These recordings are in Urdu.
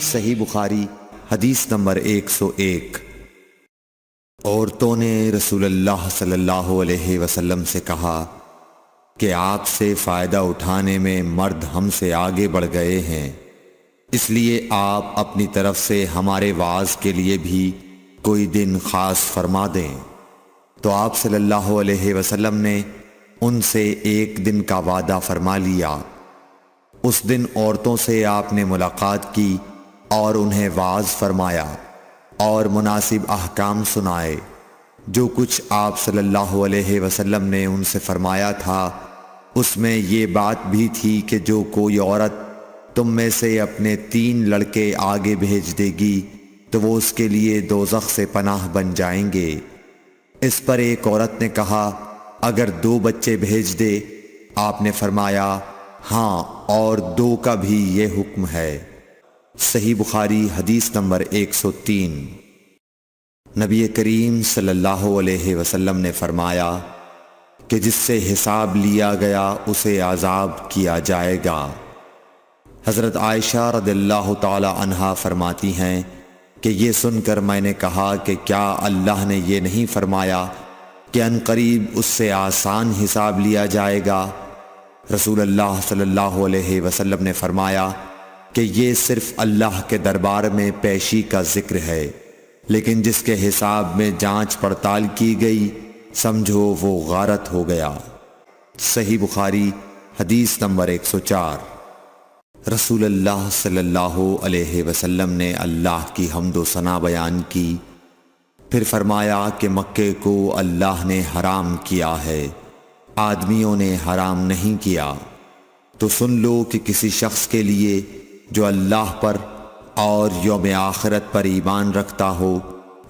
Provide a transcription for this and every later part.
صحیح بخاری حدیث نمبر 101۔ عورتوں نے رسول اللہ صلی اللہ علیہ وسلم سے کہا کہ آپ سے فائدہ اٹھانے میں مرد ہم سے آگے بڑھ گئے ہیں، اس لیے آپ اپنی طرف سے ہمارے وعظ کے لیے بھی کوئی دن خاص فرما دیں۔ تو آپ صلی اللہ علیہ وسلم نے ان سے ایک دن کا وعدہ فرما لیا۔ اس دن عورتوں سے آپ نے ملاقات کی اور انہیں وعظ فرمایا اور مناسب احکام سنائے۔ جو کچھ آپ صلی اللہ علیہ وسلم نے ان سے فرمایا تھا اس میں یہ بات بھی تھی کہ جو کوئی عورت تم میں سے اپنے 3 لڑکے آگے بھیج دے گی تو وہ اس کے لیے دوزخ سے پناہ بن جائیں گے۔ اس پر ایک عورت نے کہا اگر 2 بچے بھیج دے؟ آپ نے فرمایا ہاں، اور 2 کا بھی یہ حکم ہے۔ صحیح بخاری حدیث نمبر 103۔ نبی کریم صلی اللہ علیہ وسلم نے فرمایا کہ جس سے حساب لیا گیا اسے عذاب کیا جائے گا۔ حضرت عائشہ رضی اللہ تعالی عنہا فرماتی ہیں کہ یہ سن کر میں نے کہا کہ کیا اللہ نے یہ نہیں فرمایا کہ ان قریب اس سے آسان حساب لیا جائے گا؟ رسول اللہ صلی اللہ علیہ وسلم نے فرمایا کہ یہ صرف اللہ کے دربار میں پیشی کا ذکر ہے، لیکن جس کے حساب میں جانچ پڑتال کی گئی سمجھو وہ غارت ہو گیا۔ صحیح بخاری حدیث نمبر 104۔ رسول اللہ صلی اللہ علیہ وسلم نے اللہ کی حمد و ثنا بیان کی، پھر فرمایا کہ مکے کو اللہ نے حرام کیا ہے، آدمیوں نے حرام نہیں کیا۔ تو سن لو کہ کسی شخص کے لیے جو اللہ پر اور یوم آخرت پر ایمان رکھتا ہو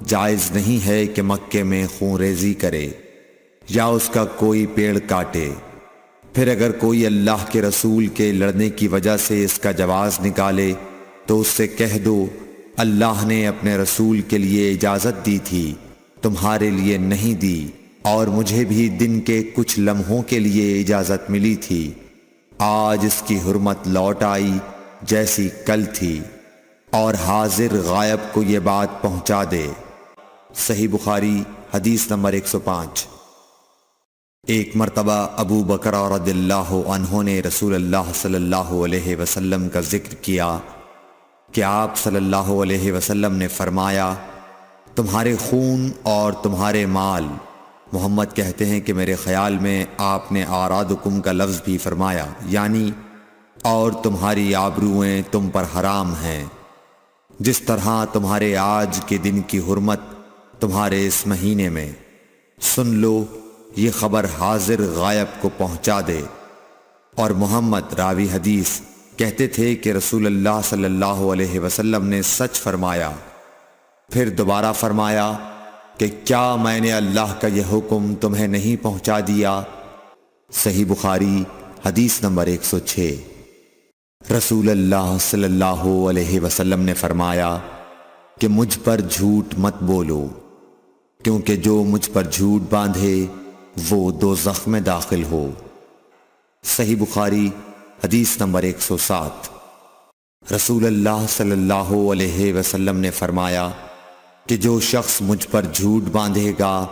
جائز نہیں ہے کہ مکے میں خون ریزی کرے یا اس کا کوئی پیڑ کاٹے۔ پھر اگر کوئی اللہ کے رسول کے لڑنے کی وجہ سے اس کا جواز نکالے تو اس سے کہہ دو اللہ نے اپنے رسول کے لیے اجازت دی تھی، تمہارے لیے نہیں دی، اور مجھے بھی دن کے کچھ لمحوں کے لیے اجازت ملی تھی، آج اس کی حرمت لوٹ آئی جیسی کل تھی، اور حاضر غائب کو یہ بات پہنچا دے۔ صحیح بخاری حدیث نمبر 105۔ ایک مرتبہ ابو بکر رضی اللہ عنہ نے رسول اللہ صلی اللہ علیہ وسلم کا ذکر کیا کہ آپ صلی اللہ علیہ وسلم نے فرمایا تمہارے خون اور تمہارے مال، محمد کہتے ہیں کہ میرے خیال میں آپ نے اعراضکم کا لفظ بھی فرمایا، یعنی اور تمہاری آبروئیں تم پر حرام ہیں، جس طرح تمہارے آج کے دن کی حرمت تمہارے اس مہینے میں۔ سن لو یہ خبر حاضر غائب کو پہنچا دے۔ اور محمد راوی حدیث کہتے تھے کہ رسول اللہ صلی اللہ علیہ وسلم نے سچ فرمایا۔ پھر دوبارہ فرمایا کہ کیا میں نے اللہ کا یہ حکم تمہیں نہیں پہنچا دیا؟ صحیح بخاری حدیث نمبر 106۔ رسول اللہ صلی اللہ علیہ وسلم نے فرمایا کہ مجھ پر جھوٹ مت بولو، کیونکہ جو مجھ پر جھوٹ باندھے وہ دوزخ میں داخل ہو۔ صحیح بخاری حدیث نمبر 107۔ رسول اللہ صلی اللہ علیہ وسلم نے فرمایا کہ جو شخص مجھ پر جھوٹ باندھے گا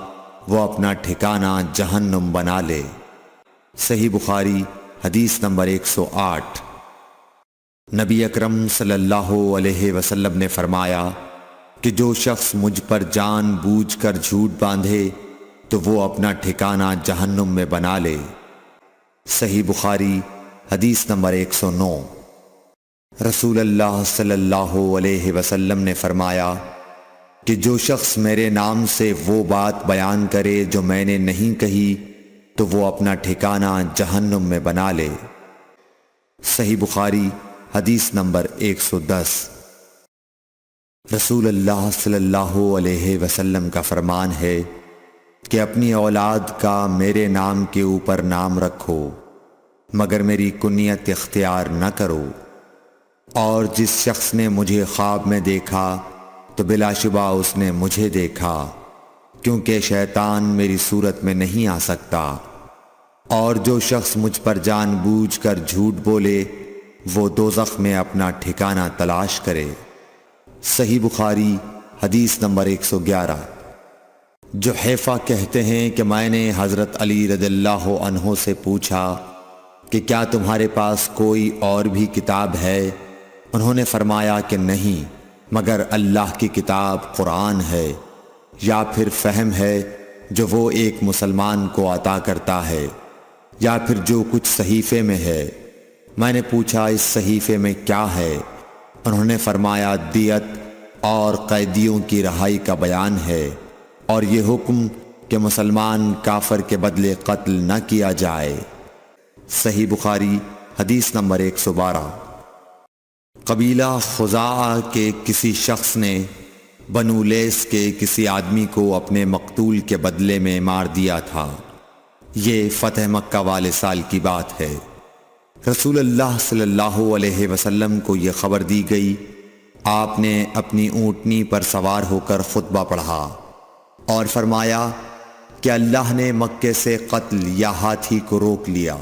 وہ اپنا ٹھکانہ جہنم بنا لے۔ صحیح بخاری حدیث نمبر 108۔ نبی اکرم صلی اللہ علیہ وسلم نے فرمایا کہ جو شخص مجھ پر جان بوجھ کر جھوٹ باندھے تو وہ اپنا ٹھکانہ جہنم میں بنا لے۔ صحیح بخاری حدیث نمبر 109۔ رسول اللہ صلی اللہ علیہ وسلم نے فرمایا کہ جو شخص میرے نام سے وہ بات بیان کرے جو میں نے نہیں کہی تو وہ اپنا ٹھکانہ جہنم میں بنا لے۔ صحیح بخاری حدیث نمبر 110۔ رسول اللہ صلی اللہ علیہ وسلم کا فرمان ہے کہ اپنی اولاد کا میرے نام کے اوپر نام رکھو مگر میری کنیت اختیار نہ کرو، اور جس شخص نے مجھے خواب میں دیکھا تو بلا شبہ اس نے مجھے دیکھا، کیونکہ شیطان میری صورت میں نہیں آ سکتا، اور جو شخص مجھ پر جان بوجھ کر جھوٹ بولے وہ دوزخ میں اپنا ٹھکانہ تلاش کرے۔ صحیح بخاری حدیث نمبر 111۔ جحیفہ کہتے ہیں کہ میں نے حضرت علی رضی اللہ عنہ سے پوچھا کہ کیا تمہارے پاس کوئی اور بھی کتاب ہے؟ انہوں نے فرمایا کہ نہیں مگر اللہ کی کتاب قرآن ہے، یا پھر فہم ہے جو وہ ایک مسلمان کو عطا کرتا ہے، یا پھر جو کچھ صحیفے میں ہے۔ میں نے پوچھا اس صحیفے میں کیا ہے؟ انہوں نے فرمایا دیت اور قیدیوں کی رہائی کا بیان ہے، اور یہ حکم کہ مسلمان کافر کے بدلے قتل نہ کیا جائے۔ صحیح بخاری حدیث نمبر 112۔ قبیلہ خزاعہ کے کسی شخص نے بنو لیث کے کسی آدمی کو اپنے مقتول کے بدلے میں مار دیا تھا۔ یہ فتح مکہ والے سال کی بات ہے۔ رسول اللہ صلی اللہ علیہ وسلم کو یہ خبر دی گئی۔ آپ نے اپنی اونٹنی پر سوار ہو کر خطبہ پڑھا اور فرمایا کہ اللہ نے مکے سے قتل یا ہاتھی کو روک لیا۔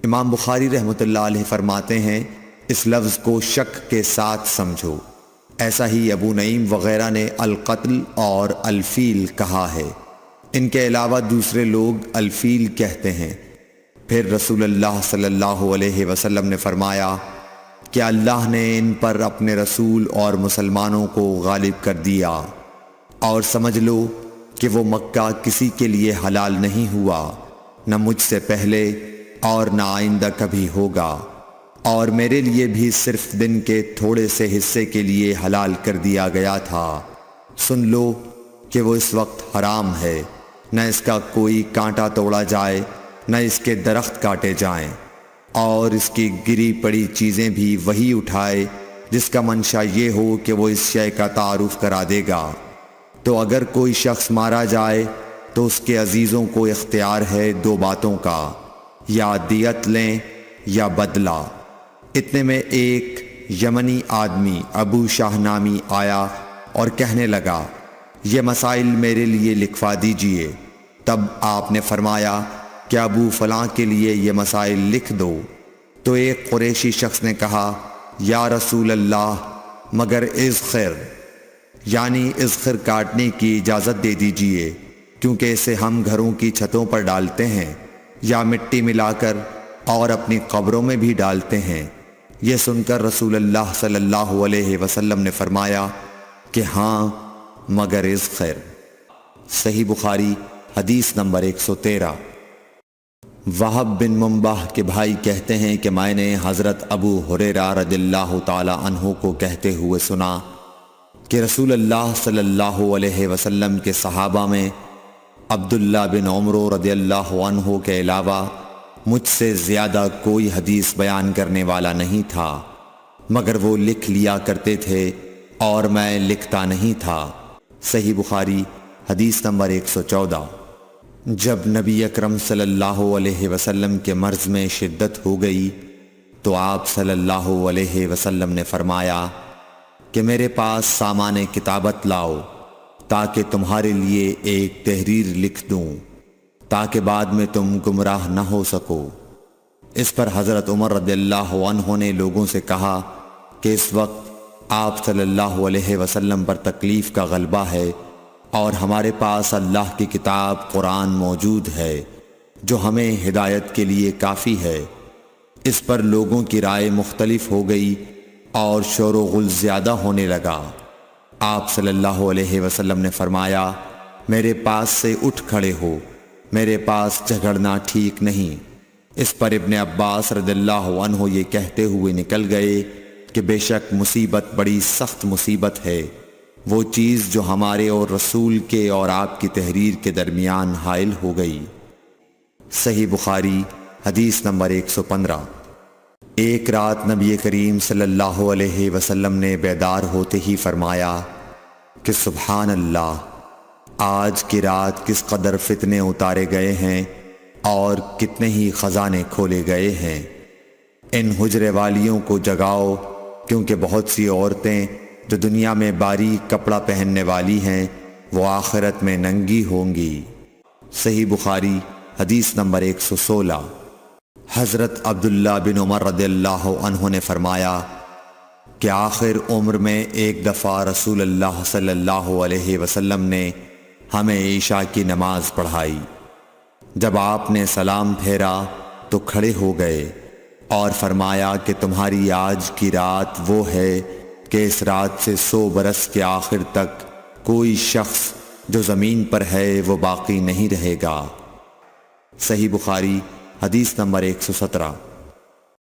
امام بخاری رحمۃ اللہ علیہ فرماتے ہیں اس لفظ کو شک کے ساتھ سمجھو۔ ایسا ہی ابو نعیم وغیرہ نے القتل اور الفیل کہا ہے۔ ان کے علاوہ دوسرے لوگ الفیل کہتے ہیں۔ پھر رسول اللہ صلی اللہ علیہ وسلم نے فرمایا کہ اللہ نے ان پر اپنے رسول اور مسلمانوں کو غالب کر دیا، اور سمجھ لو کہ وہ مکہ کسی کے لیے حلال نہیں ہوا، نہ مجھ سے پہلے اور نہ آئندہ کبھی ہوگا، اور میرے لیے بھی صرف دن کے تھوڑے سے حصے کے لیے حلال کر دیا گیا تھا۔ سن لو کہ وہ اس وقت حرام ہے، نہ اس کا کوئی کانٹا توڑا جائے، نہ اس کے درخت کاٹے جائیں، اور اس کی گری پڑی چیزیں بھی وہی اٹھائے جس کا منشا یہ ہو کہ وہ اس شے کا تعارف کرا دے گا۔ تو اگر کوئی شخص مارا جائے تو اس کے عزیزوں کو اختیار ہے دو باتوں کا، یا دیت لیں یا بدلہ۔ اتنے میں ایک یمنی آدمی ابو شاہ نامی آیا اور کہنے لگا یہ مسائل میرے لیے لکھوا دیجئے۔ تب آپ نے فرمایا کہ ابو فلاں کے لیے یہ مسائل لکھ دو۔ تو ایک قریشی شخص نے کہا یا رسول اللہ مگر اذخر، یعنی اذخر کاٹنے کی اجازت دے دیجئے، کیونکہ اسے ہم گھروں کی چھتوں پر ڈالتے ہیں یا مٹی ملا کر اور اپنی قبروں میں بھی ڈالتے ہیں۔ یہ سن کر رسول اللہ صلی اللہ علیہ وسلم نے فرمایا کہ ہاں مگر اذخر۔ صحیح بخاری حدیث نمبر 113۔ وہب بن منبح کے بھائی کہتے ہیں کہ میں نے حضرت ابو ہریرہ رضی اللہ تعالی عنہ کو کہتے ہوئے سنا کہ رسول اللہ صلی اللہ علیہ وسلم کے صحابہ میں عبداللہ بن عمر رضی اللہ عنہ کے علاوہ مجھ سے زیادہ کوئی حدیث بیان کرنے والا نہیں تھا، مگر وہ لکھ لیا کرتے تھے اور میں لکھتا نہیں تھا۔ صحیح بخاری حدیث نمبر 114۔ جب نبی اکرم صلی اللہ علیہ وسلم کے مرض میں شدت ہو گئی تو آپ صلی اللہ علیہ وسلم نے فرمایا کہ میرے پاس سامان کتابت لاؤ تاکہ تمہارے لیے ایک تحریر لکھ دوں، تاکہ بعد میں تم گمراہ نہ ہو سکو۔ اس پر حضرت عمر رضی اللہ عنہ نے لوگوں سے کہا کہ اس وقت آپ صلی اللہ علیہ وسلم پر تکلیف کا غلبہ ہے اور ہمارے پاس اللہ کی کتاب قرآن موجود ہے جو ہمیں ہدایت کے لیے کافی ہے۔ اس پر لوگوں کی رائے مختلف ہو گئی اور شور و غل زیادہ ہونے لگا۔ آپ صلی اللہ علیہ وسلم نے فرمایا میرے پاس سے اٹھ کھڑے ہو، میرے پاس جھگڑنا ٹھیک نہیں۔ اس پر ابن عباس رضی اللہ عنہ یہ کہتے ہوئے نکل گئے کہ بے شک مصیبت بڑی سخت مصیبت ہے، وہ چیز جو ہمارے اور رسول کے اور آپ کی تحریر کے درمیان حائل ہو گئی۔ صحیح بخاری حدیث نمبر 115۔ ایک رات نبی کریم صلی اللہ علیہ وسلم نے بیدار ہوتے ہی فرمایا کہ سبحان اللہ، آج کی رات کس قدر فتنے اتارے گئے ہیں اور کتنے ہی خزانے کھولے گئے ہیں۔ ان حجرے والیوں کو جگاؤ، کیونکہ بہت سی عورتیں جو دنیا میں باریک کپڑا پہننے والی ہیں وہ آخرت میں ننگی ہوں گی۔ صحیح بخاری حدیث نمبر 116۔ حضرت عبداللہ بن عمر رضی اللہ عنہ نے فرمایا کہ آخر عمر میں ایک دفعہ رسول اللہ صلی اللہ علیہ وسلم نے ہمیں عشاء کی نماز پڑھائی۔ جب آپ نے سلام پھیرا تو کھڑے ہو گئے اور فرمایا کہ تمہاری آج کی رات وہ ہے کہ اس رات سے 100 برس کے آخر تک کوئی شخص جو زمین پر ہے وہ باقی نہیں رہے گا۔ صحیح بخاری حدیث نمبر 117۔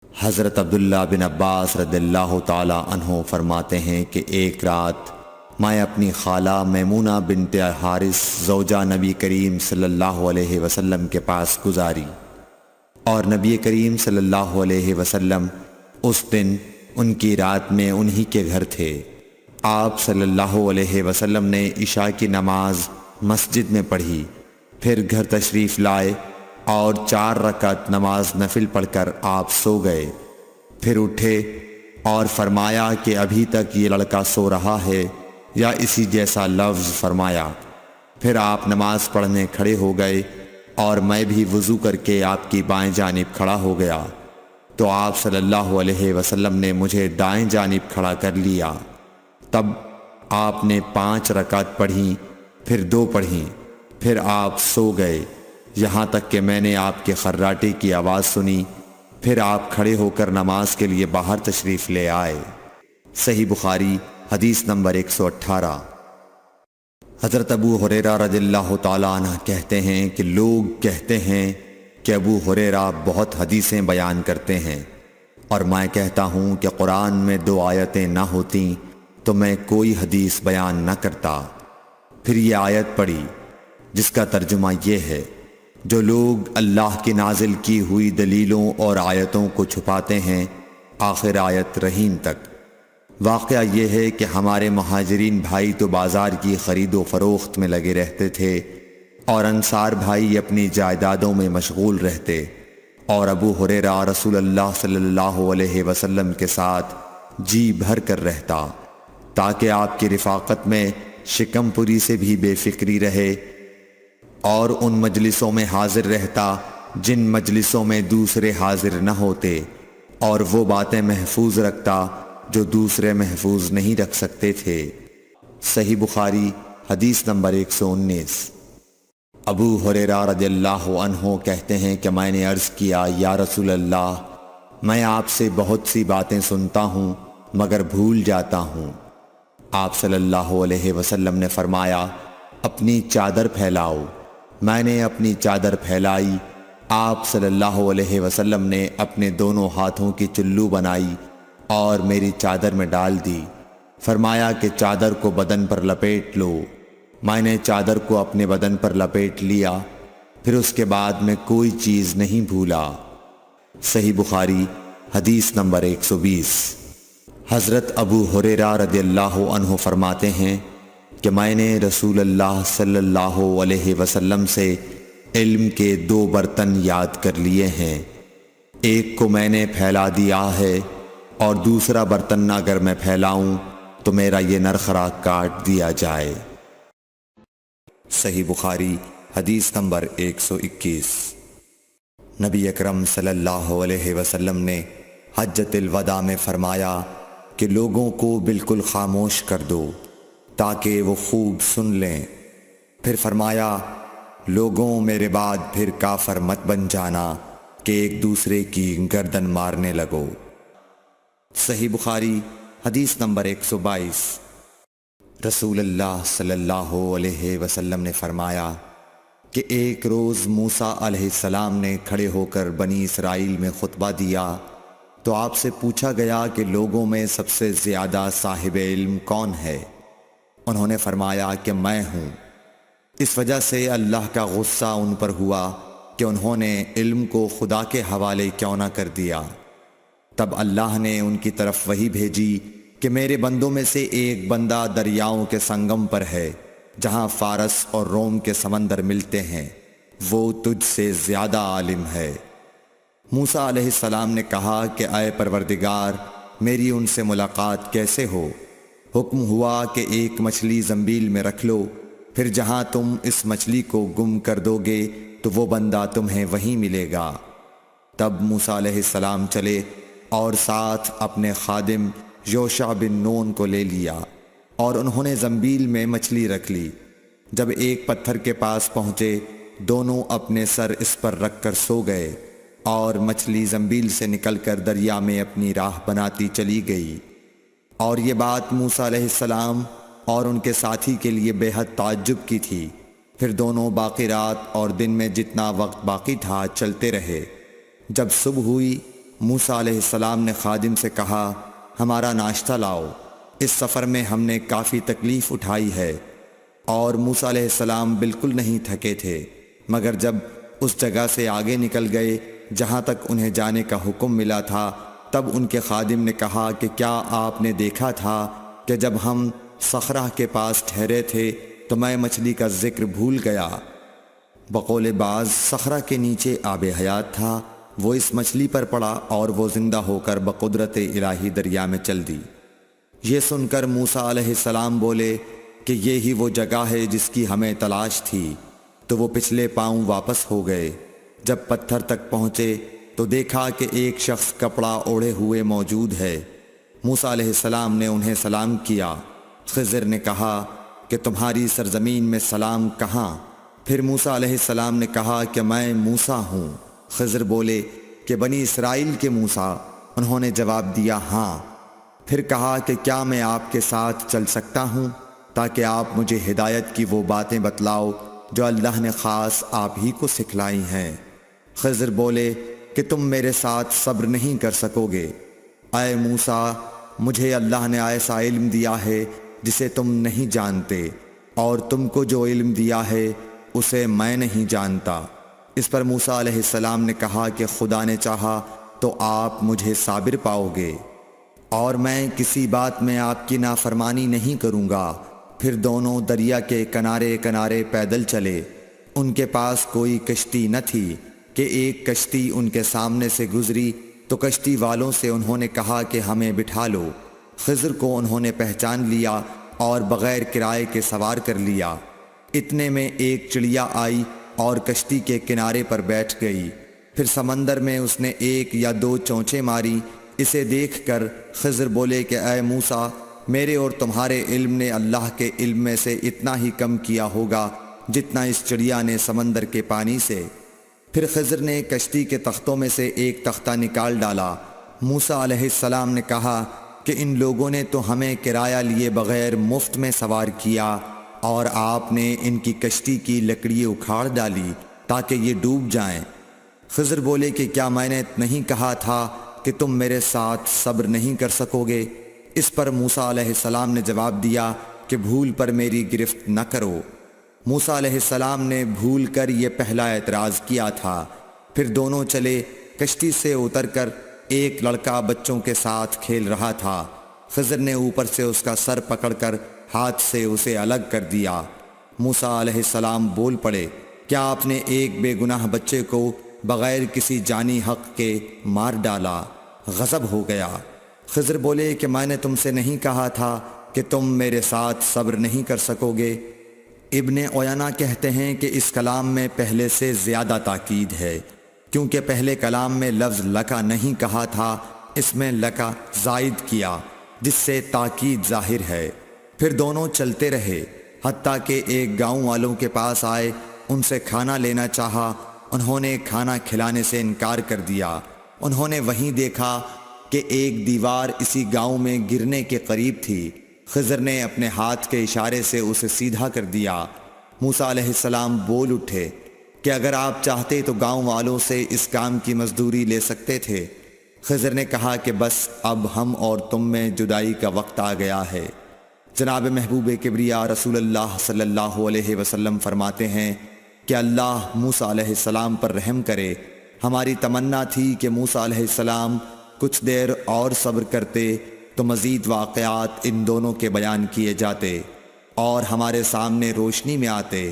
حضرت عبداللہ بن عباس رضی اللہ تعالی عنہ فرماتے ہیں کہ ایک رات میں اپنی خالہ میمونہ بنت حارث زوجہ نبی کریم صلی اللہ علیہ وسلم کے پاس گزاری، اور نبی کریم صلی اللہ علیہ وسلم اس دن ان کی رات میں انہی کے گھر تھے۔ آپ صلی اللہ علیہ وسلم نے عشاء کی نماز مسجد میں پڑھی، پھر گھر تشریف لائے اور 4 رکعت نماز نفل پڑھ کر آپ سو گئے۔ پھر اٹھے اور فرمایا کہ ابھی تک یہ لڑکا سو رہا ہے یا اسی جیسا لفظ فرمایا۔ پھر آپ نماز پڑھنے کھڑے ہو گئے اور میں بھی وضو کر کے آپ کی بائیں جانب کھڑا ہو گیا، تو آپ صلی اللہ علیہ وسلم نے مجھے دائیں جانب کھڑا کر لیا۔ تب آپ نے 5 رکعت پڑھیں، پھر 2 پڑھیں، پھر آپ سو گئے، یہاں تک کہ میں نے آپ کے خراٹے کی آواز سنی۔ پھر آپ کھڑے ہو کر نماز کے لیے باہر تشریف لے آئے۔ صحیح بخاری حدیث نمبر 118۔ حضرت ابو ہریرہ رضی اللہ تعالیٰ عنہ کہتے ہیں کہ لوگ کہتے ہیں کہ ابو ہریرہ بہت حدیثیں بیان کرتے ہیں، اور میں کہتا ہوں کہ قرآن میں 2 آیتیں نہ ہوتیں تو میں کوئی حدیث بیان نہ کرتا۔ پھر یہ آیت پڑھی جس کا ترجمہ یہ ہے، جو لوگ اللہ کی نازل کی ہوئی دلیلوں اور آیتوں کو چھپاتے ہیں، آخر آیت رحیم تک۔ واقعہ یہ ہے کہ ہمارے مہاجرین بھائی تو بازار کی خرید و فروخت میں لگے رہتے تھے، اور انصار بھائی اپنی جائیدادوں میں مشغول رہتے، اور ابو ہریرہ رسول اللہ صلی اللہ علیہ وسلم کے ساتھ جی بھر کر رہتا، تاکہ آپ کی رفاقت میں شکم پوری سے بھی بے فکری رہے، اور ان مجلسوں میں حاضر رہتا جن مجلسوں میں دوسرے حاضر نہ ہوتے، اور وہ باتیں محفوظ رکھتا جو دوسرے محفوظ نہیں رکھ سکتے تھے۔ صحیح بخاری حدیث نمبر 119۔ ابو ہریرہ رضی اللہ عنہ کہتے ہیں کہ میں نے عرض کیا، یا رسول اللہ، میں آپ سے بہت سی باتیں سنتا ہوں مگر بھول جاتا ہوں۔ آپ صلی اللہ علیہ وسلم نے فرمایا، اپنی چادر پھیلاؤ۔ میں نے اپنی چادر پھیلائی۔ آپ صلی اللہ علیہ وسلم نے اپنے دونوں ہاتھوں کی چلو بنائی اور میری چادر میں ڈال دی۔ فرمایا کہ چادر کو بدن پر لپیٹ لو۔ میں نے چادر کو اپنے بدن پر لپیٹ لیا، پھر اس کے بعد میں کوئی چیز نہیں بھولا۔ صحیح بخاری حدیث نمبر 120۔ حضرت ابو ہریرہ رضی اللہ عنہ فرماتے ہیں کہ میں نے رسول اللہ صلی اللہ علیہ وسلم سے علم کے 2 برتن یاد کر لیے ہیں، ایک کو میں نے پھیلا دیا ہے، اور دوسرا برتن اگر میں پھیلاؤں تو میرا یہ نرخراک کاٹ دیا جائے۔ صحیح بخاری حدیث نمبر 121۔ نبی اکرم صلی اللہ علیہ وسلم نے حجۃ الوداع میں فرمایا کہ لوگوں کو بالکل خاموش کر دو تاکہ وہ خوب سن لیں۔ پھر فرمایا، لوگوں میرے بعد پھر کافر مت بن جانا کہ ایک دوسرے کی گردن مارنے لگو۔ صحیح بخاری حدیث نمبر 122۔ رسول اللہ صلی اللہ علیہ وسلم نے فرمایا کہ ایک روز موسیٰ علیہ السلام نے کھڑے ہو کر بنی اسرائیل میں خطبہ دیا، تو آپ سے پوچھا گیا کہ لوگوں میں سب سے زیادہ صاحب علم کون ہے؟ انہوں نے فرمایا کہ میں ہوں۔ اس وجہ سے اللہ کا غصہ ان پر ہوا کہ انہوں نے علم کو خدا کے حوالے کیوں نہ کر دیا۔ تب اللہ نے ان کی طرف وحی بھیجی کہ میرے بندوں میں سے ایک بندہ دریاؤں کے سنگم پر ہے، جہاں فارس اور روم کے سمندر ملتے ہیں، وہ تجھ سے زیادہ عالم ہے۔ موسیٰ علیہ السلام نے کہا کہ اے پروردگار، میری ان سے ملاقات کیسے ہو؟ حکم ہوا کہ ایک مچھلی زنبیل میں رکھ لو، پھر جہاں تم اس مچھلی کو گم کر دو گے تو وہ بندہ تمہیں وہیں ملے گا۔ تب موسیٰ علیہ السلام چلے اور ساتھ اپنے خادم یوشع بن نون کو لے لیا اور انہوں نے زنبیل میں مچھلی رکھ لی۔ جب ایک پتھر کے پاس پہنچے دونوں اپنے سر اس پر رکھ کر سو گئے اور مچھلی زنبیل سے نکل کر دریا میں اپنی راہ بناتی چلی گئی۔ اور یہ بات موسیٰ علیہ السلام اور ان کے ساتھی کے لیے بے حد تعجب کی تھی۔ پھر دونوں باقی رات اور دن میں جتنا وقت باقی تھا چلتے رہے۔ جب صبح ہوئی موسیٰ علیہ السلام نے خادم سے کہا ہمارا ناشتہ لاؤ، اس سفر میں ہم نے کافی تکلیف اٹھائی ہے۔ اور موسیٰ علیہ السلام بالکل نہیں تھکے تھے، مگر جب اس جگہ سے آگے نکل گئے جہاں تک انہیں جانے کا حکم ملا تھا تب ان کے خادم نے کہا کہ کیا آپ نے دیکھا تھا کہ جب ہم صخرہ کے پاس ٹھہرے تھے تو میں مچھلی کا ذکر بھول گیا۔ بقول بعض صخرہ کے نیچے آب حیات تھا، وہ اس مچھلی پر پڑا اور وہ زندہ ہو کر بقدرت الہی دریا میں چل دی۔ یہ سن کر موسیٰ علیہ السلام بولے کہ یہ ہی وہ جگہ ہے جس کی ہمیں تلاش تھی، تو وہ پچھلے پاؤں واپس ہو گئے۔ جب پتھر تک پہنچے تو دیکھا کہ ایک شخص کپڑا اوڑھے ہوئے موجود ہے۔ موسیٰ علیہ السلام نے انہیں سلام کیا۔ خضر نے کہا کہ تمہاری سرزمین میں سلام کہاں؟ پھر موسیٰ علیہ السلام نے کہا کہ میں موسیٰ ہوں۔ خضر بولے کہ بنی اسرائیل کے موسیٰ؟ انہوں نے جواب دیا ہاں۔ پھر کہا کہ کیا میں آپ کے ساتھ چل سکتا ہوں تاکہ آپ مجھے ہدایت کی وہ باتیں بتلاؤ جو اللہ نے خاص آپ ہی کو سکھلائی ہیں؟ خضر بولے کہ تم میرے ساتھ صبر نہیں کر سکو گے۔ اے موسیٰ، مجھے اللہ نے ایسا علم دیا ہے جسے تم نہیں جانتے، اور تم کو جو علم دیا ہے اسے میں نہیں جانتا۔ اس پر موسیٰ علیہ السلام نے کہا کہ خدا نے چاہا تو آپ مجھے صابر پاؤ گے، اور میں کسی بات میں آپ کی نافرمانی نہیں کروں گا۔ پھر دونوں دریا کے کنارے کنارے پیدل چلے۔ ان کے پاس کوئی کشتی نہ تھی کہ ایک کشتی ان کے سامنے سے گزری تو کشتی والوں سے انہوں نے کہا کہ ہمیں بٹھا لو۔ خضر کو انہوں نے پہچان لیا اور بغیر کرائے کے سوار کر لیا۔ اتنے میں ایک چڑیا آئی اور کشتی کے کنارے پر بیٹھ گئی۔ پھر سمندر میں اس نے ایک یا دو چونچیں ماری۔ اسے دیکھ کر خضر بولے کہ اے موسیٰ، میرے اور تمہارے علم نے اللہ کے علم میں سے اتنا ہی کم کیا ہوگا جتنا اس چڑیا نے سمندر کے پانی سے۔ پھر خضر نے کشتی کے تختوں میں سے ایک تختہ نکال ڈالا۔ موسیٰ علیہ السلام نے کہا کہ ان لوگوں نے تو ہمیں کرایہ لیے بغیر مفت میں سوار کیا، اور آپ نے ان کی کشتی کی لکڑی اکھاڑ ڈالی تاکہ یہ ڈوب جائیں۔ خضر بولے کہ کیا میں نے نہیں کہا تھا کہ تم میرے ساتھ صبر نہیں کر سکو گے؟ اس پر موسیٰ علیہ السلام نے جواب دیا کہ بھول پر میری گرفت نہ کرو۔ موسیٰ علیہ السلام نے بھول کر یہ پہلا اعتراض کیا تھا۔ پھر دونوں چلے۔ کشتی سے اتر کر ایک لڑکا بچوں کے ساتھ کھیل رہا تھا۔ خضر نے اوپر سے اس کا سر پکڑ کر ہاتھ سے اسے الگ کر دیا۔ موسیٰ علیہ السلام بول پڑے، کیا آپ نے ایک بے گناہ بچے کو بغیر کسی جانی حق کے مار ڈالا؟ غضب ہو گیا۔ خضر بولے کہ میں نے تم سے نہیں کہا تھا کہ تم میرے ساتھ صبر نہیں کر سکو گے؟ ابن عیینہ کہتے ہیں کہ اس کلام میں پہلے سے زیادہ تاکید ہے، کیونکہ پہلے کلام میں لفظ لکا نہیں کہا تھا، اس میں لکا زائد کیا، جس سے تاکید ظاہر ہے۔ پھر دونوں چلتے رہے حتیٰ کہ ایک گاؤں والوں کے پاس آئے۔ ان سے کھانا لینا چاہا، انہوں نے کھانا کھلانے سے انکار کر دیا۔ انہوں نے وہیں دیکھا کہ ایک دیوار اسی گاؤں میں گرنے کے قریب تھی۔ خضر نے اپنے ہاتھ کے اشارے سے اسے سیدھا کر دیا۔ موسیٰ علیہ السلام بول اٹھے کہ اگر آپ چاہتے تو گاؤں والوں سے اس کام کی مزدوری لے سکتے تھے۔ خضر نے کہا کہ بس اب ہم اور تم میں جدائی کا وقت آ گیا ہے۔ جناب محبوب کبریا رسول اللہ صلی اللہ علیہ وسلم فرماتے ہیں کہ اللہ موسیٰ علیہ السلام پر رحم کرے۔ ہماری تمنا تھی کہ موسیٰ علیہ السلام کچھ دیر اور صبر کرتے تو مزید واقعات ان دونوں کے بیان کیے جاتے اور ہمارے سامنے روشنی میں آتے،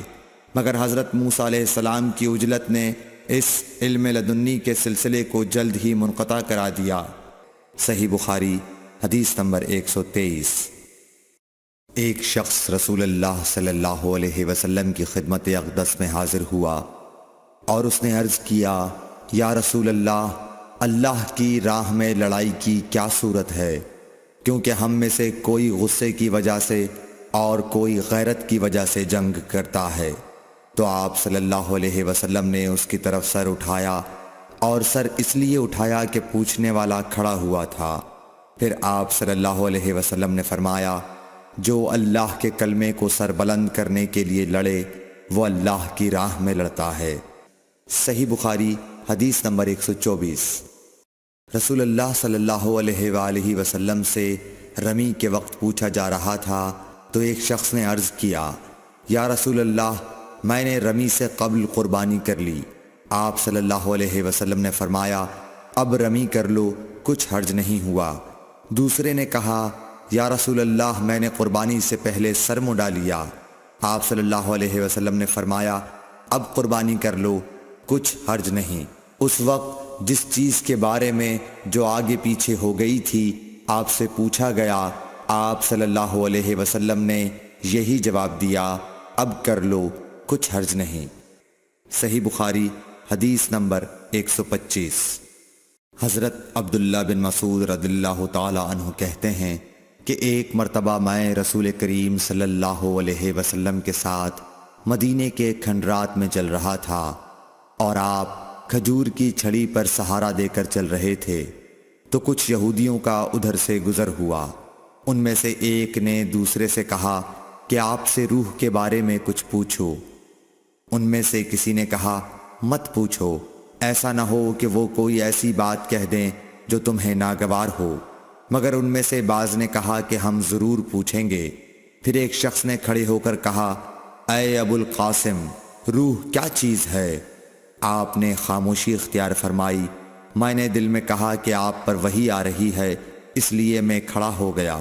مگر حضرت موسیٰ علیہ السلام کی عجلت نے اس علم لدنی کے سلسلے کو جلد ہی منقطع کرا دیا۔ صحیح بخاری حدیث نمبر 123۔ ایک شخص رسول اللہ صلی اللہ علیہ وسلم کی خدمت اقدس میں حاضر ہوا اور اس نے عرض کیا، یا رسول اللہ، اللہ کی راہ میں لڑائی کی کیا صورت ہے؟ کیونکہ ہم میں سے کوئی غصے کی وجہ سے اور کوئی غیرت کی وجہ سے جنگ کرتا ہے۔ تو آپ صلی اللہ علیہ وسلم نے اس کی طرف سر اٹھایا، اور سر اس لیے اٹھایا کہ پوچھنے والا کھڑا ہوا تھا۔ پھر آپ صلی اللہ علیہ وسلم نے فرمایا، جو اللہ کے کلمے کو سر بلند کرنے کے لیے لڑے وہ اللہ کی راہ میں لڑتا ہے۔ صحیح بخاری حدیث نمبر 124۔ رسول اللہ صلی اللہ علیہ وآلہ وسلم سے رمی کے وقت پوچھا جا رہا تھا تو ایک شخص نے عرض کیا، یا رسول اللہ، میں نے رمی سے قبل قربانی کر لی۔ آپ صلی اللہ علیہ وسلم نے فرمایا، اب رمی کر لو، کچھ حرج نہیں ہوا۔ دوسرے نے کہا، یا رسول اللہ، میں نے قربانی سے پہلے سر مڈا لیا۔ آپ صلی اللہ علیہ وسلم نے فرمایا، اب قربانی کر لو، کچھ حرج نہیں۔ اس وقت جس چیز کے بارے میں جو آگے پیچھے ہو گئی تھی آپ سے پوچھا گیا، آپ صلی اللہ علیہ وسلم نے یہی جواب دیا، اب کر لو، کچھ حرج نہیں۔ صحیح بخاری حدیث نمبر 125۔ حضرت عبداللہ بن مسعود رضی اللہ تعالی عنہ کہتے ہیں کہ ایک مرتبہ میں رسول کریم صلی اللہ علیہ وسلم کے ساتھ مدینے کے کھنڈرات میں چل رہا تھا، اور آپ کھجور کی چھڑی پر سہارا دے کر چل رہے تھے، تو کچھ یہودیوں کا ادھر سے گزر ہوا۔ ان میں سے ایک نے دوسرے سے کہا کہ آپ سے روح کے بارے میں کچھ پوچھو۔ ان میں سے کسی نے کہا، مت پوچھو، ایسا نہ ہو کہ وہ کوئی ایسی بات کہہ دیں جو تمہیں ناگوار ہو۔ مگر ان میں سے بعض نے کہا کہ ہم ضرور پوچھیں گے۔ پھر ایک شخص نے کھڑے ہو کر کہا، اے ابو القاسم، روح کیا چیز ہے؟ آپ نے خاموشی اختیار فرمائی۔ میں نے دل میں کہا کہ آپ پر وحی آ رہی ہے، اس لیے میں کھڑا ہو گیا۔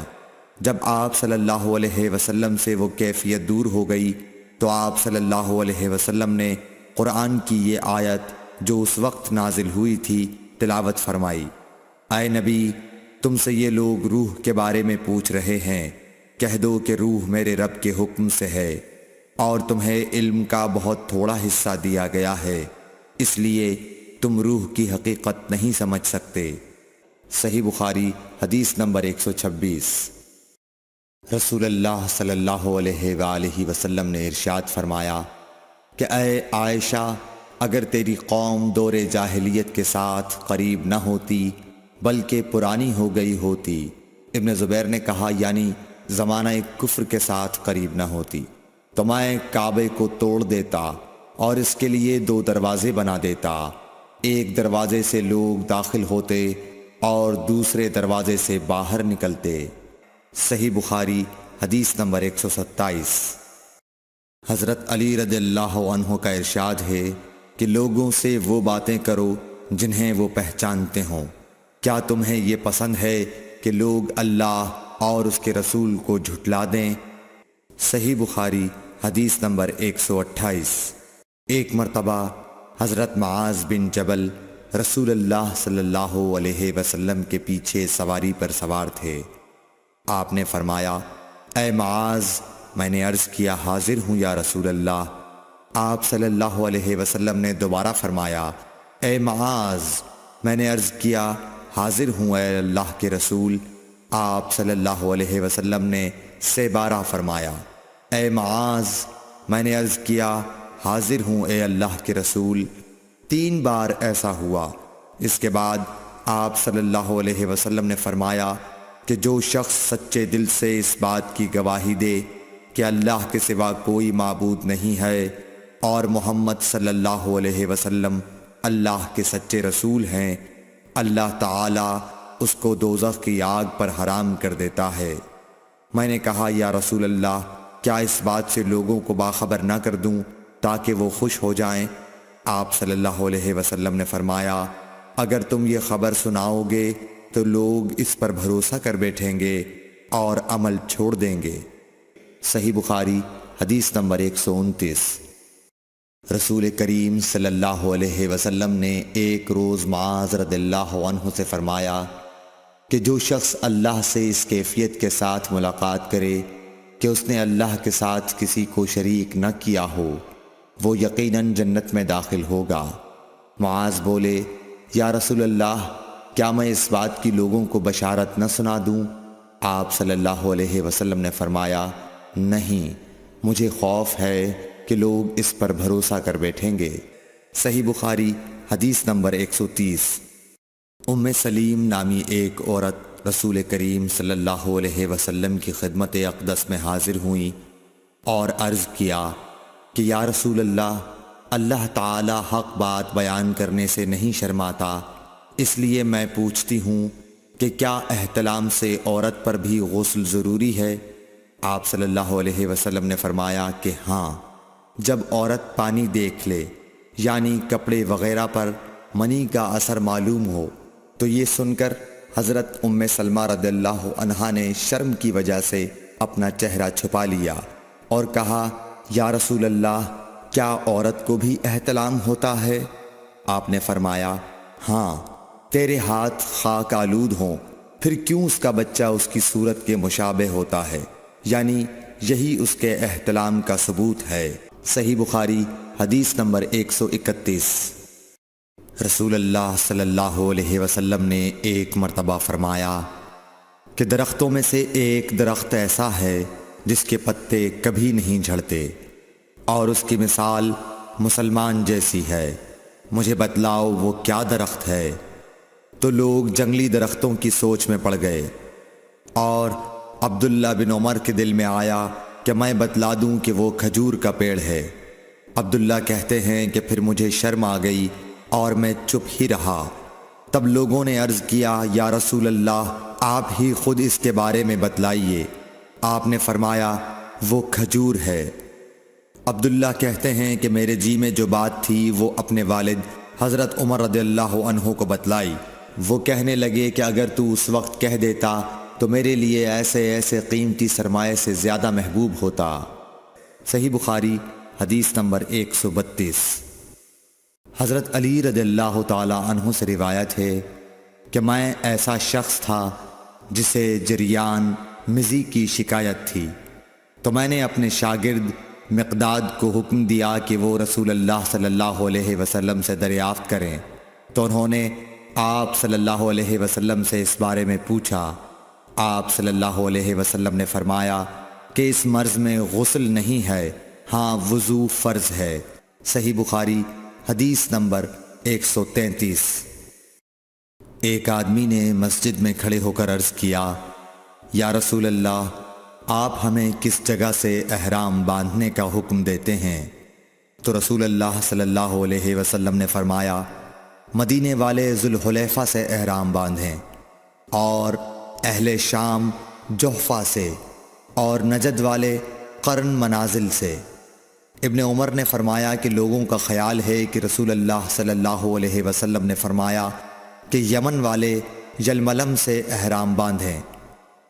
جب آپ صلی اللہ علیہ وسلم سے وہ کیفیت دور ہو گئی تو آپ صلی اللہ علیہ وسلم نے قرآن کی یہ آیت جو اس وقت نازل ہوئی تھی تلاوت فرمائی، اے نبی، تم سے یہ لوگ روح کے بارے میں پوچھ رہے ہیں، کہہ دو کہ روح میرے رب کے حکم سے ہے، اور تمہیں علم کا بہت تھوڑا حصہ دیا گیا ہے، اس لیے تم روح کی حقیقت نہیں سمجھ سکتے۔ صحیح بخاری حدیث نمبر 126۔ رسول اللہ صلی اللہ علیہ وآلہ وسلم نے ارشاد فرمایا کہ اے عائشہ، اگر تیری قوم دور جاہلیت کے ساتھ قریب نہ ہوتی بلکہ پرانی ہو گئی ہوتی۔ ابن زبیر نے کہا، یعنی زمانہ کفر کے ساتھ قریب نہ ہوتی، تو میں کعبے کو توڑ دیتا اور اس کے لیے 2 دروازے بنا دیتا، ایک دروازے سے لوگ داخل ہوتے اور دوسرے دروازے سے باہر نکلتے۔ صحیح بخاری حدیث نمبر 127۔ حضرت علی رضی اللہ عنہ کا ارشاد ہے کہ لوگوں سے وہ باتیں کرو جنہیں وہ پہچانتے ہوں۔ کیا تمہیں یہ پسند ہے کہ لوگ اللہ اور اس کے رسول کو جھٹلا دیں؟ صحیح بخاری حدیث نمبر 128۔ ایک مرتبہ حضرت معاذ بن جبل رسول اللہ صلی اللہ علیہ وسلم کے پیچھے سواری پر سوار تھے۔ آپ نے فرمایا، اے معاذ، میں نے عرض کیا، حاضر ہوں یا رسول اللہ۔ آپ صلی اللہ علیہ وسلم نے دوبارہ فرمایا، اے معاذ، میں نے عرض کیا، حاضر ہوں اے اللہ کے رسول۔ آپ صلی اللہ علیہ وسلم نے 12 فرمایا، اے معاذ، میں نے عرض کیا، حاضر ہوں اے اللہ کے رسول۔ 3 بار ایسا ہوا۔ اس کے بعد آپ صلی اللہ علیہ وسلم نے فرمایا کہ جو شخص سچے دل سے اس بات کی گواہی دے کہ اللہ کے سوا کوئی معبود نہیں ہے اور محمد صلی اللہ علیہ وسلم اللہ کے سچے رسول ہیں، اللہ تعالیٰ اس کو دوزخ کی آگ پر حرام کر دیتا ہے۔ میں نے کہا، یا رسول اللہ، کیا اس بات سے لوگوں کو باخبر نہ کر دوں تاکہ وہ خوش ہو جائیں؟ آپ صلی اللہ علیہ وسلم نے فرمایا، اگر تم یہ خبر سناؤ گے تو لوگ اس پر بھروسہ کر بیٹھیں گے اور عمل چھوڑ دیں گے۔ صحیح بخاری حدیث نمبر 129۔ رسول کریم صلی اللہ علیہ وسلم نے ایک روز معاذ رضی اللہ عنہ سے فرمایا کہ جو شخص اللہ سے اس کیفیت کے ساتھ ملاقات کرے کہ اس نے اللہ کے ساتھ کسی کو شریک نہ کیا ہو، وہ یقیناً جنت میں داخل ہوگا۔ معاذ بولے، یا رسول اللہ، کیا میں اس بات کی لوگوں کو بشارت نہ سنا دوں؟ آپ صلی اللہ علیہ وسلم نے فرمایا، نہیں، مجھے خوف ہے کہ لوگ اس پر بھروسہ کر بیٹھیں گے۔ صحیح بخاری حدیث نمبر 130۔ ام سلیم نامی ایک عورت رسول کریم صلی اللہ علیہ وسلم کی خدمت اقدس میں حاضر ہوئیں اور عرض کیا کہ یا رسول اللہ، اللہ تعالی حق بات بیان کرنے سے نہیں شرماتا، اس لیے میں پوچھتی ہوں کہ کیا احتلام سے عورت پر بھی غسل ضروری ہے؟ آپ صلی اللہ علیہ وسلم نے فرمایا کہ ہاں، جب عورت پانی دیکھ لے، یعنی کپڑے وغیرہ پر منی کا اثر معلوم ہو۔ تو یہ سن کر حضرت ام سلمہ رضی اللہ عنہا نے شرم کی وجہ سے اپنا چہرہ چھپا لیا اور کہا، یا رسول اللہ، کیا عورت کو بھی احتلام ہوتا ہے؟ آپ نے فرمایا، ہاں، تیرے ہاتھ خاک آلود ہوں، پھر کیوں اس کا بچہ اس کی صورت کے مشابہ ہوتا ہے؟ یعنی یہی اس کے احتلام کا ثبوت ہے۔ صحیح بخاری حدیث نمبر 131۔ رسول اللہ صلی اللہ علیہ وسلم نے ایک مرتبہ فرمایا کہ درختوں میں سے ایک درخت ایسا ہے جس کے پتے کبھی نہیں جھڑتے، اور اس کی مثال مسلمان جیسی ہے، مجھے بتلاؤ وہ کیا درخت ہے؟ تو لوگ جنگلی درختوں کی سوچ میں پڑ گئے، اور عبداللہ بن عمر کے دل میں آیا کہ میں بتلا دوں کہ وہ کھجور کا پیڑ ہے۔ عبداللہ کہتے ہیں کہ پھر مجھے شرم آ گئی اور میں چپ ہی رہا۔ تب لوگوں نے عرض کیا، یا رسول اللہ، آپ ہی خود اس کے بارے میں بتلائیے۔ آپ نے فرمایا، وہ کھجور ہے۔ عبداللہ کہتے ہیں کہ میرے جی میں جو بات تھی وہ اپنے والد حضرت عمر رضی اللہ عنہ کو بتلائی۔ وہ کہنے لگے کہ اگر تو اس وقت کہہ دیتا تو میرے لیے ایسے ایسے قیمتی سرمایے سے زیادہ محبوب ہوتا۔ صحیح بخاری حدیث نمبر 132۔ حضرت علی رضی اللہ تعالی عنہ سے روایت ہے کہ میں ایسا شخص تھا جسے جریان مزی کی شکایت تھی، تو میں نے اپنے شاگرد مقداد کو حکم دیا کہ وہ رسول اللہ صلی اللہ علیہ وسلم سے دریافت کریں، تو انہوں نے آپ صلی اللہ علیہ وسلم سے اس بارے میں پوچھا۔ آپ صلی اللہ علیہ وسلم نے فرمایا کہ اس مرض میں غسل نہیں ہے، ہاں وضو فرض ہے۔ صحیح بخاری حدیث نمبر 133۔ ایک آدمی نے مسجد میں کھڑے ہو کر عرض کیا، یا رسول اللہ، آپ ہمیں کس جگہ سے احرام باندھنے کا حکم دیتے ہیں؟ تو رسول اللہ صلی اللہ علیہ وسلم نے فرمایا، مدینے والے ذوالحلیفہ سے احرام باندھیں، اور اہل شام جحفہ سے، اور نجد والے قرن منازل سے۔ ابن عمر نے فرمایا کہ لوگوں کا خیال ہے کہ رسول اللہ صلی اللہ علیہ وسلم نے فرمایا کہ یمن والے یلملم سے احرام باندھیں،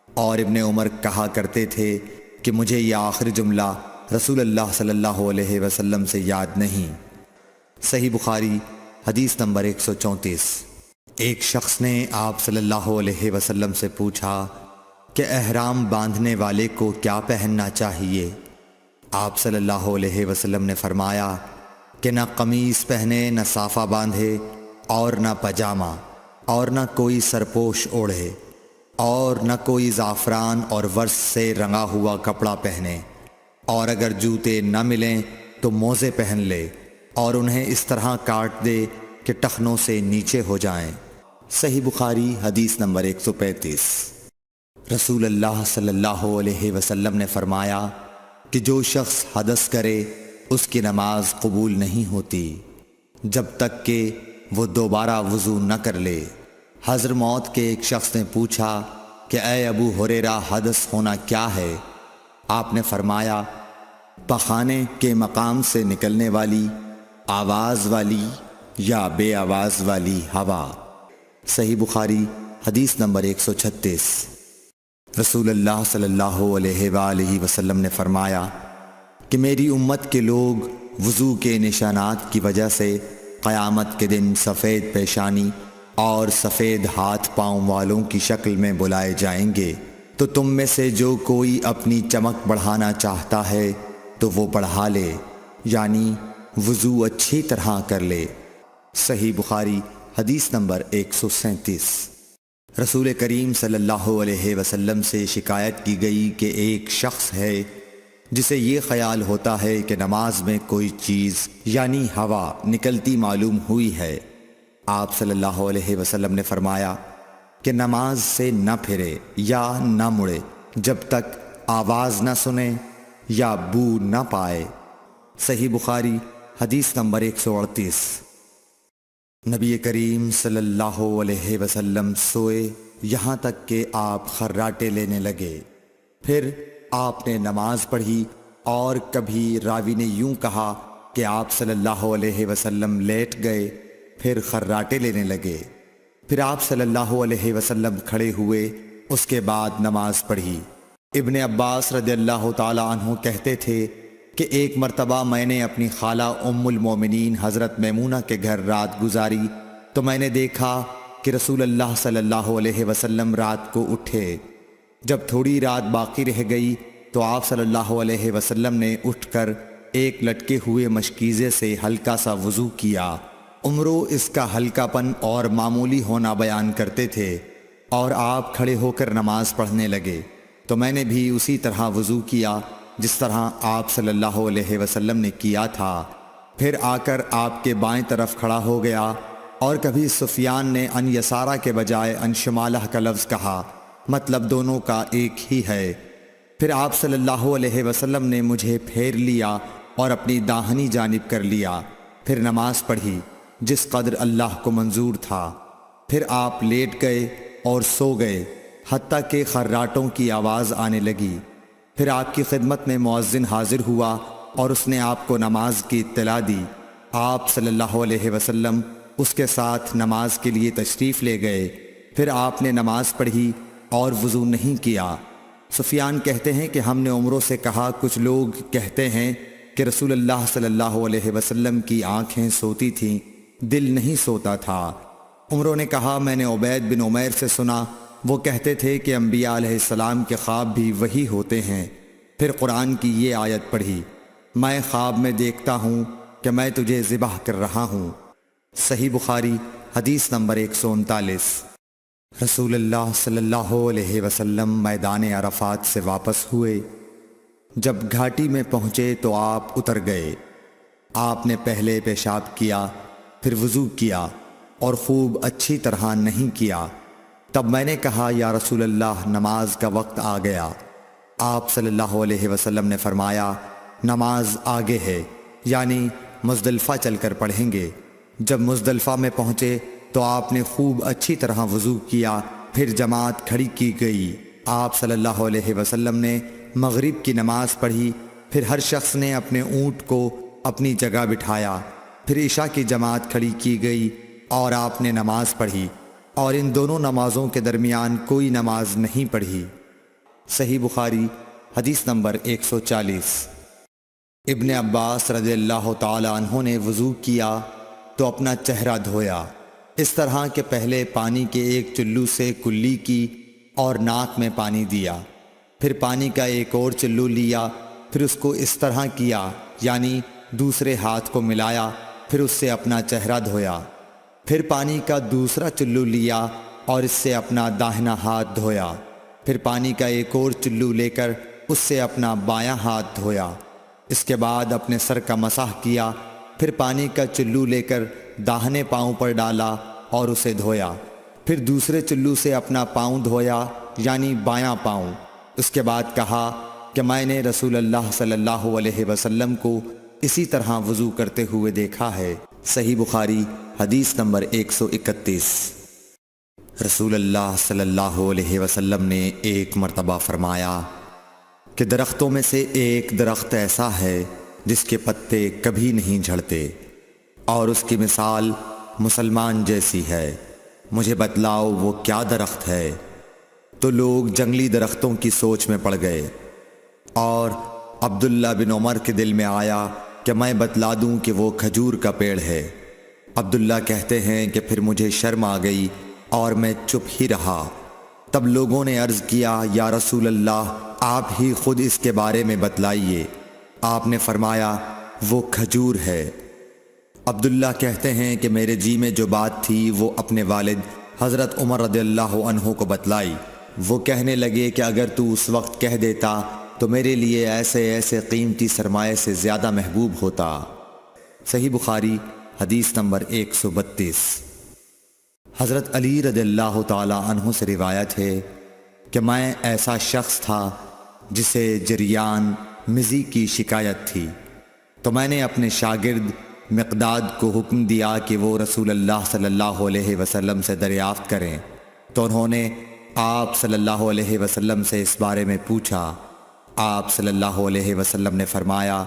اور ابن عمر کہا کرتے تھے کہ مجھے یہ آخری جملہ رسول اللہ صلی اللہ علیہ وسلم سے یاد نہیں۔ صحیح بخاری حدیث نمبر 134۔ ایک شخص نے آپ صلی اللہ علیہ وسلم سے پوچھا کہ احرام باندھنے والے کو کیا پہننا چاہیے؟ آپ صلی اللہ علیہ وسلم نے فرمایا کہ نہ قمیص پہنے، نہ صافہ باندھے، اور نہ پاجامہ، اور نہ کوئی سرپوش اوڑھے، اور نہ کوئی زعفران اور ورس سے رنگا ہوا کپڑا پہنے، اور اگر جوتے نہ ملیں تو موزے پہن لے، اور انہیں اس طرح کاٹ دے کہ ٹخنوں سے نیچے ہو جائیں۔ صحیح بخاری حدیث نمبر 135۔ رسول اللہ صلی اللہ علیہ وسلم نے فرمایا کہ جو شخص حدث کرے اس کی نماز قبول نہیں ہوتی جب تک کہ وہ دوبارہ وضو نہ کر لے۔ حضرموت کے ایک شخص نے پوچھا کہ اے ابو ہریرہ، حدث ہونا کیا ہے؟ آپ نے فرمایا، پخانے کے مقام سے نکلنے والی آواز والی یا بے آواز والی ہوا۔ صحیح بخاری حدیث نمبر 136۔ رسول اللہ صلی اللہ علیہ وآلہ وسلم نے فرمایا کہ میری امت کے لوگ وضو کے نشانات کی وجہ سے قیامت کے دن سفید پیشانی اور سفید ہاتھ پاؤں والوں کی شکل میں بلائے جائیں گے، تو تم میں سے جو کوئی اپنی چمک بڑھانا چاہتا ہے تو وہ بڑھا لے، یعنی وضو اچھی طرح کر لے۔ صحیح بخاری حدیث نمبر 137۔ رسول کریم صلی اللہ علیہ وسلم سے شکایت کی گئی کہ ایک شخص ہے جسے یہ خیال ہوتا ہے کہ نماز میں کوئی چیز یعنی ہوا نکلتی معلوم ہوئی ہے۔ آپ صلی اللہ علیہ وسلم نے فرمایا کہ نماز سے نہ پھرے یا نہ مڑے جب تک آواز نہ سنے یا بو نہ پائے۔ صحیح بخاری حدیث نمبر 138۔ نبی کریم صلی اللہ علیہ وسلم سوئے یہاں تک کہ آپ خراٹے لینے لگے، پھر آپ نے نماز پڑھی، اور کبھی راوی نے یوں کہا کہ آپ صلی اللہ علیہ وسلم لیٹ گئے پھر خراٹے لینے لگے، پھر آپ صلی اللہ علیہ وسلم کھڑے ہوئے، اس کے بعد نماز پڑھی۔ ابن عباس رضی اللہ تعالی عنہ کہتے تھے کہ ایک مرتبہ میں نے اپنی خالہ ام المومنین حضرت میمونہ کے گھر رات گزاری تو میں نے دیکھا کہ رسول اللہ صلی اللہ علیہ وسلم رات کو اٹھے۔ جب تھوڑی رات باقی رہ گئی تو آپ صلی اللہ علیہ وسلم نے اٹھ کر ایک لٹکے ہوئے مشکیزے سے ہلکا سا وضو کیا۔ عمرو اس کا ہلکا پن اور معمولی ہونا بیان کرتے تھے، اور آپ کھڑے ہو کر نماز پڑھنے لگے تو میں نے بھی اسی طرح وضو کیا جس طرح آپ صلی اللہ علیہ وسلم نے کیا تھا، پھر آ کر آپ کے بائیں طرف کھڑا ہو گیا۔ اور کبھی سفیان نے ان یسارہ کے بجائے ان شمالہ کا لفظ کہا، مطلب دونوں کا ایک ہی ہے۔ پھر آپ صلی اللہ علیہ وسلم نے مجھے پھیر لیا اور اپنی داہنی جانب کر لیا، پھر نماز پڑھی جس قدر اللہ کو منظور تھا، پھر آپ لیٹ گئے اور سو گئے حتیٰ کہ خراٹوں کی آواز آنے لگی۔ پھر آپ کی خدمت میں مؤذن حاضر ہوا اور اس نے آپ کو نماز کی اطلاع دی۔ آپ صلی اللہ علیہ وسلم اس کے ساتھ نماز کے لیے تشریف لے گئے، پھر آپ نے نماز پڑھی اور وضو نہیں کیا۔ سفیان کہتے ہیں کہ ہم نے عمروں سے کہا، کچھ لوگ کہتے ہیں کہ رسول اللہ صلی اللہ علیہ وسلم کی آنکھیں سوتی تھیں، دل نہیں سوتا تھا۔ عمروں نے کہا، میں نے عبید بن عمیر سے سنا، وہ کہتے تھے کہ انبیاء علیہ السلام کے خواب بھی وہی ہوتے ہیں۔ پھر قرآن کی یہ آیت پڑھی، میں خواب میں دیکھتا ہوں کہ میں تجھے ذبح کر رہا ہوں۔ صحیح بخاری حدیث نمبر 139۔ رسول اللہ صلی اللہ علیہ وسلم میدان عرفات سے واپس ہوئے۔ جب گھاٹی میں پہنچے تو آپ اتر گئے۔ آپ نے پہلے پیشاب کیا، پھر وضو کیا اور خوب اچھی طرح نہیں کیا۔ تب میں نے کہا، یا رسول اللہ، نماز کا وقت آ گیا۔ آپ صلی اللہ علیہ وسلم نے فرمایا، نماز آگے ہے، یعنی مزدلفہ چل کر پڑھیں گے۔ جب مزدلفہ میں پہنچے تو آپ نے خوب اچھی طرح وضو کیا، پھر جماعت کھڑی کی گئی۔ آپ صلی اللہ علیہ وسلم نے مغرب کی نماز پڑھی، پھر ہر شخص نے اپنے اونٹ کو اپنی جگہ بٹھایا، پھر عشاء کی جماعت کھڑی کی گئی اور آپ نے نماز پڑھی، اور ان دونوں نمازوں کے درمیان کوئی نماز نہیں پڑھی۔ صحیح بخاری حدیث نمبر 140۔ ابن عباس رضی اللہ تعالی عنہ نے وضو کیا تو اپنا چہرہ دھویا، اس طرح کہ پہلے پانی کے ایک چلو سے کلی کی اور ناک میں پانی دیا، پھر پانی کا ایک اور چلو لیا، پھر اس کو اس طرح کیا، یعنی دوسرے ہاتھ کو ملایا، پھر اس سے اپنا چہرہ دھویا، پھر پانی کا دوسرا چلو لیا اور اس سے اپنا داہنا ہاتھ دھویا، پھر پانی کا ایک اور چلو لے کر اس سے اپنا بایاں ہاتھ دھویا، اس کے بعد اپنے سر کا مسح کیا، پھر پانی کا چلو لے کر داہنے پاؤں پر ڈالا اور اسے دھویا، پھر دوسرے چلو سے اپنا پاؤں دھویا، یعنی بایاں پاؤں۔ اس کے بعد کہا کہ میں نے رسول اللہ صلی اللہ علیہ وسلم کو اسی طرح وضو کرتے ہوئے دیکھا ہے۔ صحیح بخاری حدیث نمبر 131۔ رسول اللہ صلی اللہ علیہ وسلم نے ایک مرتبہ فرمایا کہ درختوں میں سے ایک درخت ایسا ہے جس کے پتے کبھی نہیں جھڑتے، اور اس کی مثال مسلمان جیسی ہے، مجھے بتلاؤ وہ کیا درخت ہے؟ تو لوگ جنگلی درختوں کی سوچ میں پڑ گئے، اور عبداللہ بن عمر کے دل میں آیا کہ میں بتلا دوں کہ وہ کھجور کا پیڑ ہے۔ عبداللہ کہتے ہیں کہ پھر مجھے شرم آ گئی اور میں چپ ہی رہا۔ تب لوگوں نے عرض کیا، یا رسول اللہ، آپ ہی خود اس کے بارے میں بتلائیے۔ آپ نے فرمایا، وہ کھجور ہے۔ عبداللہ کہتے ہیں کہ میرے جی میں جو بات تھی وہ اپنے والد حضرت عمر رضی اللہ عنہ کو بتلائی۔ وہ کہنے لگے کہ اگر تو اس وقت کہہ دیتا تو میرے لیے ایسے ایسے قیمتی سرمایے سے زیادہ محبوب ہوتا۔ صحیح بخاری حدیث نمبر 132۔ حضرت علی رضی اللہ تعالی عنہ سے روایت ہے کہ میں ایسا شخص تھا جسے جریان مزی کی شکایت تھی، تو میں نے اپنے شاگرد مقداد کو حکم دیا کہ وہ رسول اللہ صلی اللہ علیہ وسلم سے دریافت کریں، تو انہوں نے آپ صلی اللہ علیہ وسلم سے اس بارے میں پوچھا۔ آپ صلی اللہ علیہ وسلم نے فرمایا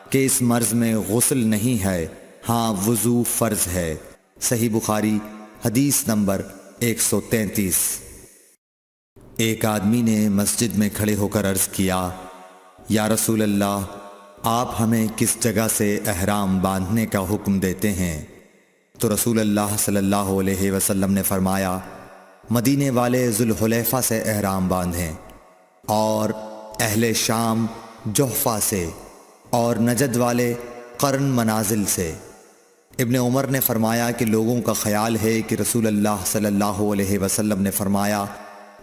کہ اس مرض میں غسل نہیں ہے، ہاں وضو فرض ہے۔ صحیح بخاری حدیث نمبر 133۔ ایک آدمی نے مسجد میں کھڑے ہو کر عرض کیا، یا رسول اللہ، آپ ہمیں کس جگہ سے احرام باندھنے کا حکم دیتے ہیں؟ تو رسول اللہ صلی اللہ علیہ وسلم نے فرمایا، مدینے والے ذوالحلیفہ سے احرام باندھیں، اور اہل شام جحفہ سے، اور نجد والے قرن منازل سے۔ ابن عمر نے فرمایا کہ لوگوں کا خیال ہے کہ رسول اللہ صلی اللہ علیہ وسلم نے فرمایا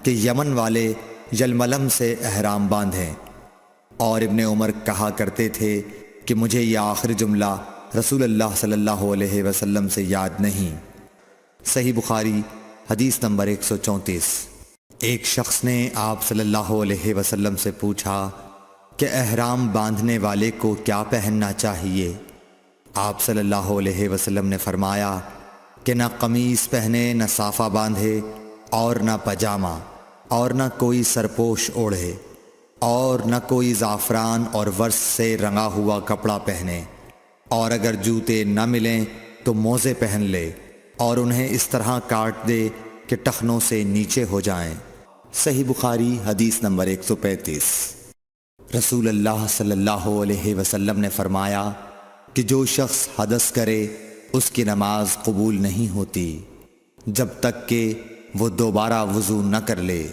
کہ یمن والے یلملم سے احرام باندھیں، اور ابن عمر کہا کرتے تھے کہ مجھے یہ آخری جملہ رسول اللہ صلی اللہ علیہ وسلم سے یاد نہیں۔ صحیح بخاری حدیث نمبر 134۔ ایک شخص نے آپ صلی اللہ علیہ وسلم سے پوچھا کہ احرام باندھنے والے کو کیا پہننا چاہیے؟ آپ صلی اللہ علیہ وسلم نے فرمایا کہ نہ قمیص پہنے، نہ صافہ باندھے، اور نہ پاجامہ، اور نہ کوئی سرپوش اوڑھے، اور نہ کوئی زعفران اور ورس سے رنگا ہوا کپڑا پہنے، اور اگر جوتے نہ ملیں تو موزے پہن لے، اور انہیں اس طرح کاٹ دے کہ ٹخنوں سے نیچے ہو جائیں۔ صحیح بخاری حدیث نمبر 135۔ رسول اللہ صلی اللہ علیہ وسلم نے فرمایا کہ جو شخص حدث کرے اس کی نماز قبول نہیں ہوتی جب تک کہ وہ دوبارہ وضو نہ کر لے۔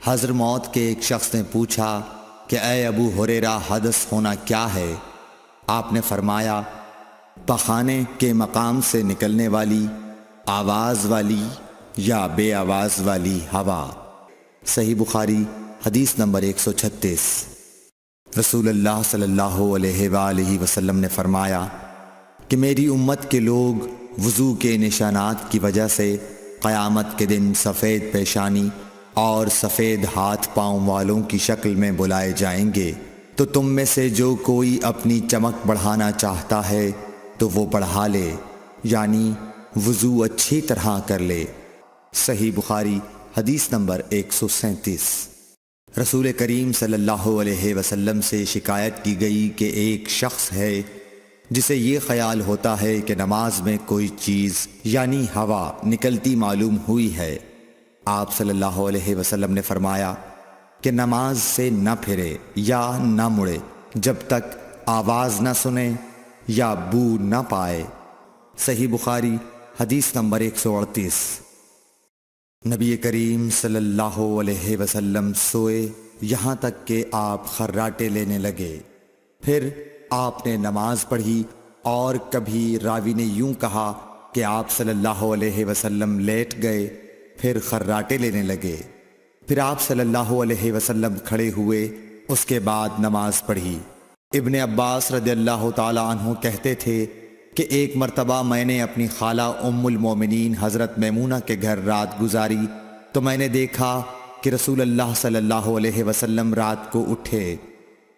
حضرموت کے ایک شخص نے پوچھا کہ اے ابو ہریرہ، حدث ہونا کیا ہے؟ آپ نے فرمایا، پخانے کے مقام سے نکلنے والی آواز والی یا بے آواز والی ہوا۔ صحیح بخاری حدیث نمبر 136۔ رسول اللہ صلی اللہ علیہ وآلہ وسلم نے فرمایا کہ میری امت کے لوگ وضو کے نشانات کی وجہ سے قیامت کے دن سفید پیشانی اور سفید ہاتھ پاؤں والوں کی شکل میں بلائے جائیں گے، تو تم میں سے جو کوئی اپنی چمک بڑھانا چاہتا ہے تو وہ بڑھا لے، یعنی وضو اچھی طرح کر لے۔ صحیح بخاری حدیث نمبر 137۔ رسول کریم صلی اللہ علیہ وسلم سے شکایت کی گئی کہ ایک شخص ہے جسے یہ خیال ہوتا ہے کہ نماز میں کوئی چیز یعنی ہوا نکلتی معلوم ہوئی ہے۔ آپ صلی اللہ علیہ وسلم نے فرمایا کہ نماز سے نہ پھرے یا نہ مڑے جب تک آواز نہ سنے یا بو نہ پائے۔ صحیح بخاری حدیث نمبر 138۔ نبی کریم صلی اللہ علیہ وسلم سوئے یہاں تک کہ آپ خراٹے لینے لگے، پھر آپ نے نماز پڑھی، اور کبھی راوی نے یوں کہا کہ آپ صلی اللہ علیہ وسلم لیٹ گئے، پھر خراٹے لینے لگے، پھر آپ صلی اللہ علیہ وسلم کھڑے ہوئے، اس کے بعد نماز پڑھی۔ ابن عباس رضی اللہ تعالی عنہ کہتے تھے کہ ایک مرتبہ میں نے اپنی خالہ ام المومنین حضرت میمونہ کے گھر رات گزاری، تو میں نے دیکھا کہ رسول اللہ صلی اللہ علیہ وسلم رات کو اٹھے۔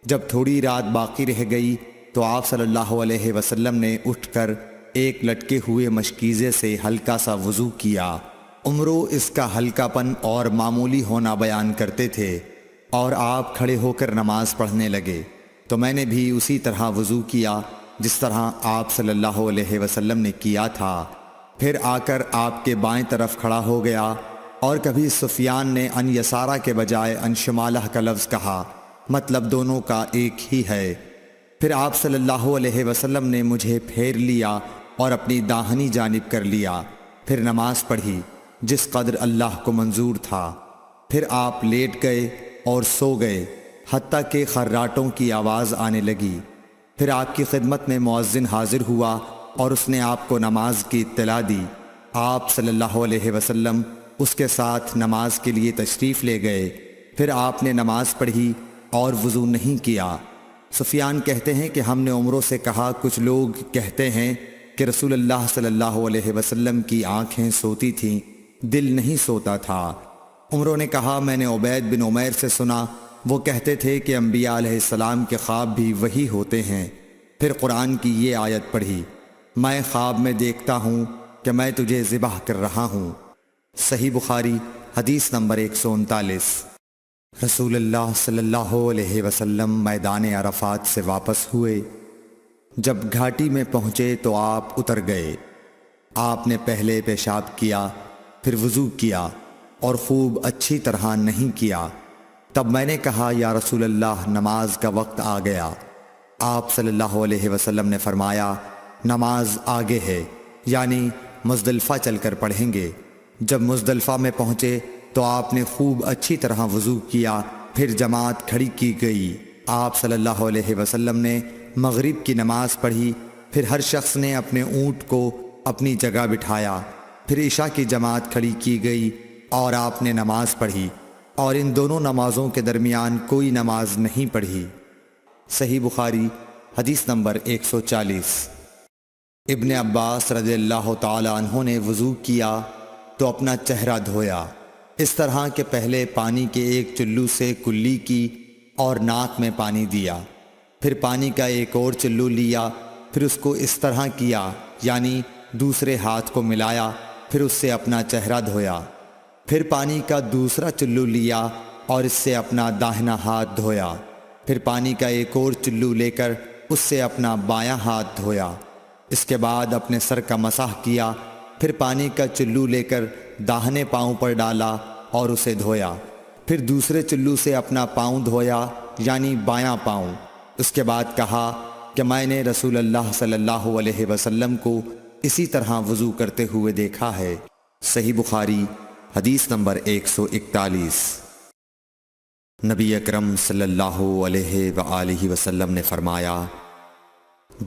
جب تھوڑی رات باقی رہ گئی تو آپ صلی اللہ علیہ وسلم نے اٹھ کر ایک لٹکے ہوئے مشکیزے سے ہلکا سا وضو کیا۔ عمرو اس کا ہلکا پن اور معمولی ہونا بیان کرتے تھے، اور آپ کھڑے ہو کر نماز پڑھنے لگے، تو میں نے بھی اسی طرح وضو کیا جس طرح آپ صلی اللہ علیہ وسلم نے کیا تھا، پھر آ کر آپ کے بائیں طرف کھڑا ہو گیا، اور کبھی سفیان نے ان یسارہ کے بجائے ان شمالہ کا لفظ کہا، مطلب دونوں کا ایک ہی ہے۔ پھر آپ صلی اللہ علیہ وسلم نے مجھے پھیر لیا اور اپنی داہنی جانب کر لیا، پھر نماز پڑھی جس قدر اللہ کو منظور تھا، پھر آپ لیٹ گئے اور سو گئے حتیٰ کہ خراٹوں کی آواز آنے لگی۔ پھر آپ کی خدمت میں مؤذن حاضر ہوا اور اس نے آپ کو نماز کی اطلاع دی۔ آپ صلی اللہ علیہ وسلم اس کے ساتھ نماز کے لیے تشریف لے گئے۔ پھر آپ نے نماز پڑھی اور وضو نہیں کیا۔ سفیان کہتے ہیں کہ ہم نے عمروں سے کہا، کچھ لوگ کہتے ہیں کہ رسول اللہ صلی اللہ علیہ وسلم کی آنکھیں سوتی تھیں، دل نہیں سوتا تھا۔ عمروں نے کہا، میں نے عبید بن عمیر سے سنا، وہ کہتے تھے کہ انبیاء علیہ السلام کے خواب بھی وہی ہوتے ہیں۔ پھر قرآن کی یہ آیت پڑھی، میں خواب میں دیکھتا ہوں کہ میں تجھے ذبح کر رہا ہوں۔ صحیح بخاری حدیث نمبر 139۔ رسول اللہ صلی اللہ علیہ وسلم میدان عرفات سے واپس ہوئے۔ جب گھاٹی میں پہنچے تو آپ اتر گئے۔ آپ نے پہلے پیشاب کیا، پھر وضو کیا اور خوب اچھی طرح نہیں کیا۔ تب میں نے کہا، یا رسول اللہ، نماز کا وقت آ گیا۔ آپ صلی اللہ علیہ وسلم نے فرمایا، نماز آگے ہے، یعنی مزدلفہ چل کر پڑھیں گے۔ جب مزدلفہ میں پہنچے تو آپ نے خوب اچھی طرح وضو کیا، پھر جماعت کھڑی کی گئی۔ آپ صلی اللہ علیہ وسلم نے مغرب کی نماز پڑھی، پھر ہر شخص نے اپنے اونٹ کو اپنی جگہ بٹھایا۔ پھر عشاء کی جماعت کھڑی کی گئی اور آپ نے نماز پڑھی، اور ان دونوں نمازوں کے درمیان کوئی نماز نہیں پڑھی۔ صحیح بخاری حدیث نمبر 140۔ ابن عباس رضی اللہ تعالی عنہ نے وضو کیا تو اپنا چہرہ دھویا، اس طرح کہ پہلے پانی کے ایک چلو سے کلی کی اور ناک میں پانی دیا، پھر پانی کا ایک اور چلو لیا، پھر اس کو اس طرح کیا، یعنی دوسرے ہاتھ کو ملایا، پھر اس سے اپنا چہرہ دھویا، پھر پانی کا دوسرا چلو لیا اور اس سے اپنا داہنا ہاتھ دھویا، پھر پانی کا ایک اور چلو لے کر اس سے اپنا بایاں ہاتھ دھویا، اس کے بعد اپنے سر کا مسح کیا، پھر پانی کا چلو لے کر داہنے پاؤں پر ڈالا اور اسے دھویا، پھر دوسرے چلو سے اپنا پاؤں دھویا، یعنی بایاں پاؤں۔ اس کے بعد کہا کہ میں نے رسول اللہ صلی اللہ علیہ وسلم کو اسی طرح وضو کرتے ہوئے دیکھا ہے۔ صحیح بخاری حدیث نمبر 141۔ نبی اکرم صلی اللہ علیہ وآلہ وسلم نے فرمایا،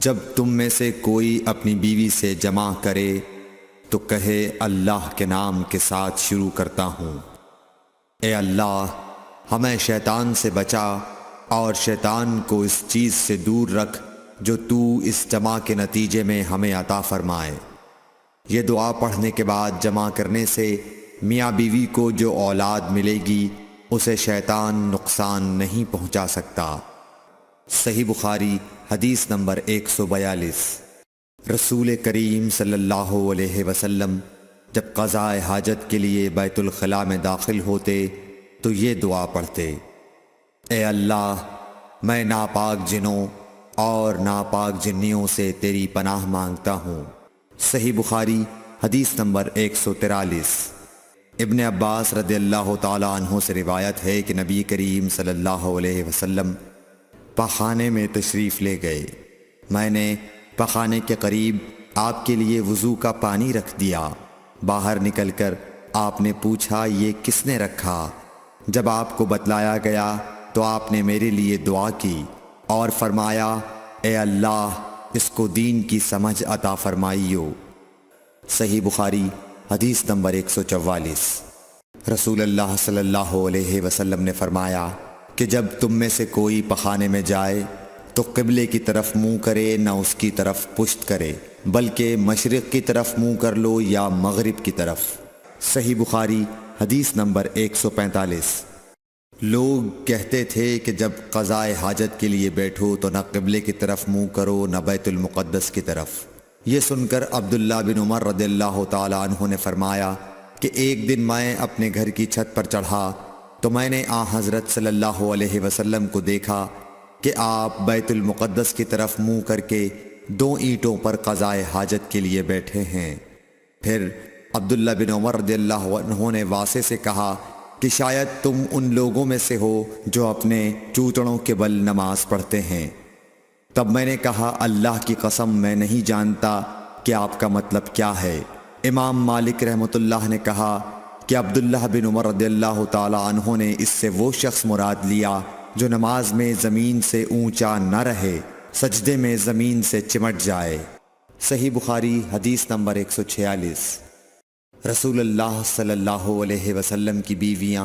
جب تم میں سے کوئی اپنی بیوی سے جمع کرے تو کہے، اللہ کے نام کے ساتھ شروع کرتا ہوں۔ اے اللہ، ہمیں شیطان سے بچا اور شیطان کو اس چیز سے دور رکھ جو تو اس جمع کے نتیجے میں ہمیں عطا فرمائے۔ یہ دعا پڑھنے کے بعد جمع کرنے سے میاں بیوی کو جو اولاد ملے گی اسے شیطان نقصان نہیں پہنچا سکتا۔ صحیح بخاری حدیث نمبر 142۔ رسول کریم صلی اللہ علیہ وسلم جب قضاء حاجت کے لیے بیت الخلاء میں داخل ہوتے تو یہ دعا پڑھتے، اے اللہ، میں ناپاک جنوں اور ناپاک جنیوں سے تیری پناہ مانگتا ہوں۔ صحیح بخاری حدیث نمبر 143۔ ابن عباس رضی اللہ تعالی عنہ سے روایت ہے کہ نبی کریم صلی اللہ علیہ وسلم پاخانے میں تشریف لے گئے۔ میں نے پاخانے کے قریب آپ کے لیے وضو کا پانی رکھ دیا۔ باہر نکل کر آپ نے پوچھا، یہ کس نے رکھا؟ جب آپ کو بتلایا گیا تو آپ نے میرے لیے دعا کی اور فرمایا، اے اللہ، اس کو دین کی سمجھ عطا فرمائیو۔ صحیح بخاری حدیث نمبر 144۔ رسول اللہ صلی اللہ علیہ وسلم نے فرمایا کہ جب تم میں سے کوئی پخانے میں جائے تو قبلے کی طرف منہ کرے، نہ اس کی طرف پشت کرے، بلکہ مشرق کی طرف منہ کر لو یا مغرب کی طرف۔ صحیح بخاری حدیث نمبر 145۔ لوگ کہتے تھے کہ جب قضاء حاجت کے لیے بیٹھو تو نہ قبلے کی طرف منہ کرو نہ بیت المقدس کی طرف۔ یہ سن کر عبداللہ بن عمر رضی اللہ تعالی عنہ نے فرمایا کہ ایک دن میں اپنے گھر کی چھت پر چڑھا تو میں نے حضرت صلی اللہ علیہ وسلم کو دیکھا کہ آپ بیت المقدس کی طرف منہ کر کے 2 اینٹوں پر قضاء حاجت کے لیے بیٹھے ہیں۔ پھر عبداللہ بن عمر رضی اللہ عنہ نے واسع سے کہا کہ شاید تم ان لوگوں میں سے ہو جو اپنے چوتڑوں کے بل نماز پڑھتے ہیں۔ تب میں نے کہا، اللہ کی قسم میں نہیں جانتا کہ آپ کا مطلب کیا ہے۔ امام مالک رحمۃ اللہ نے کہا کہ عبداللہ بن عمر رضی اللہ تعالی عنہ نے اس سے وہ شخص مراد لیا جو نماز میں زمین سے اونچا نہ رہے، سجدے میں زمین سے چمٹ جائے۔ صحیح بخاری حدیث نمبر 146۔ رسول اللہ صلی اللہ علیہ وسلم کی بیویاں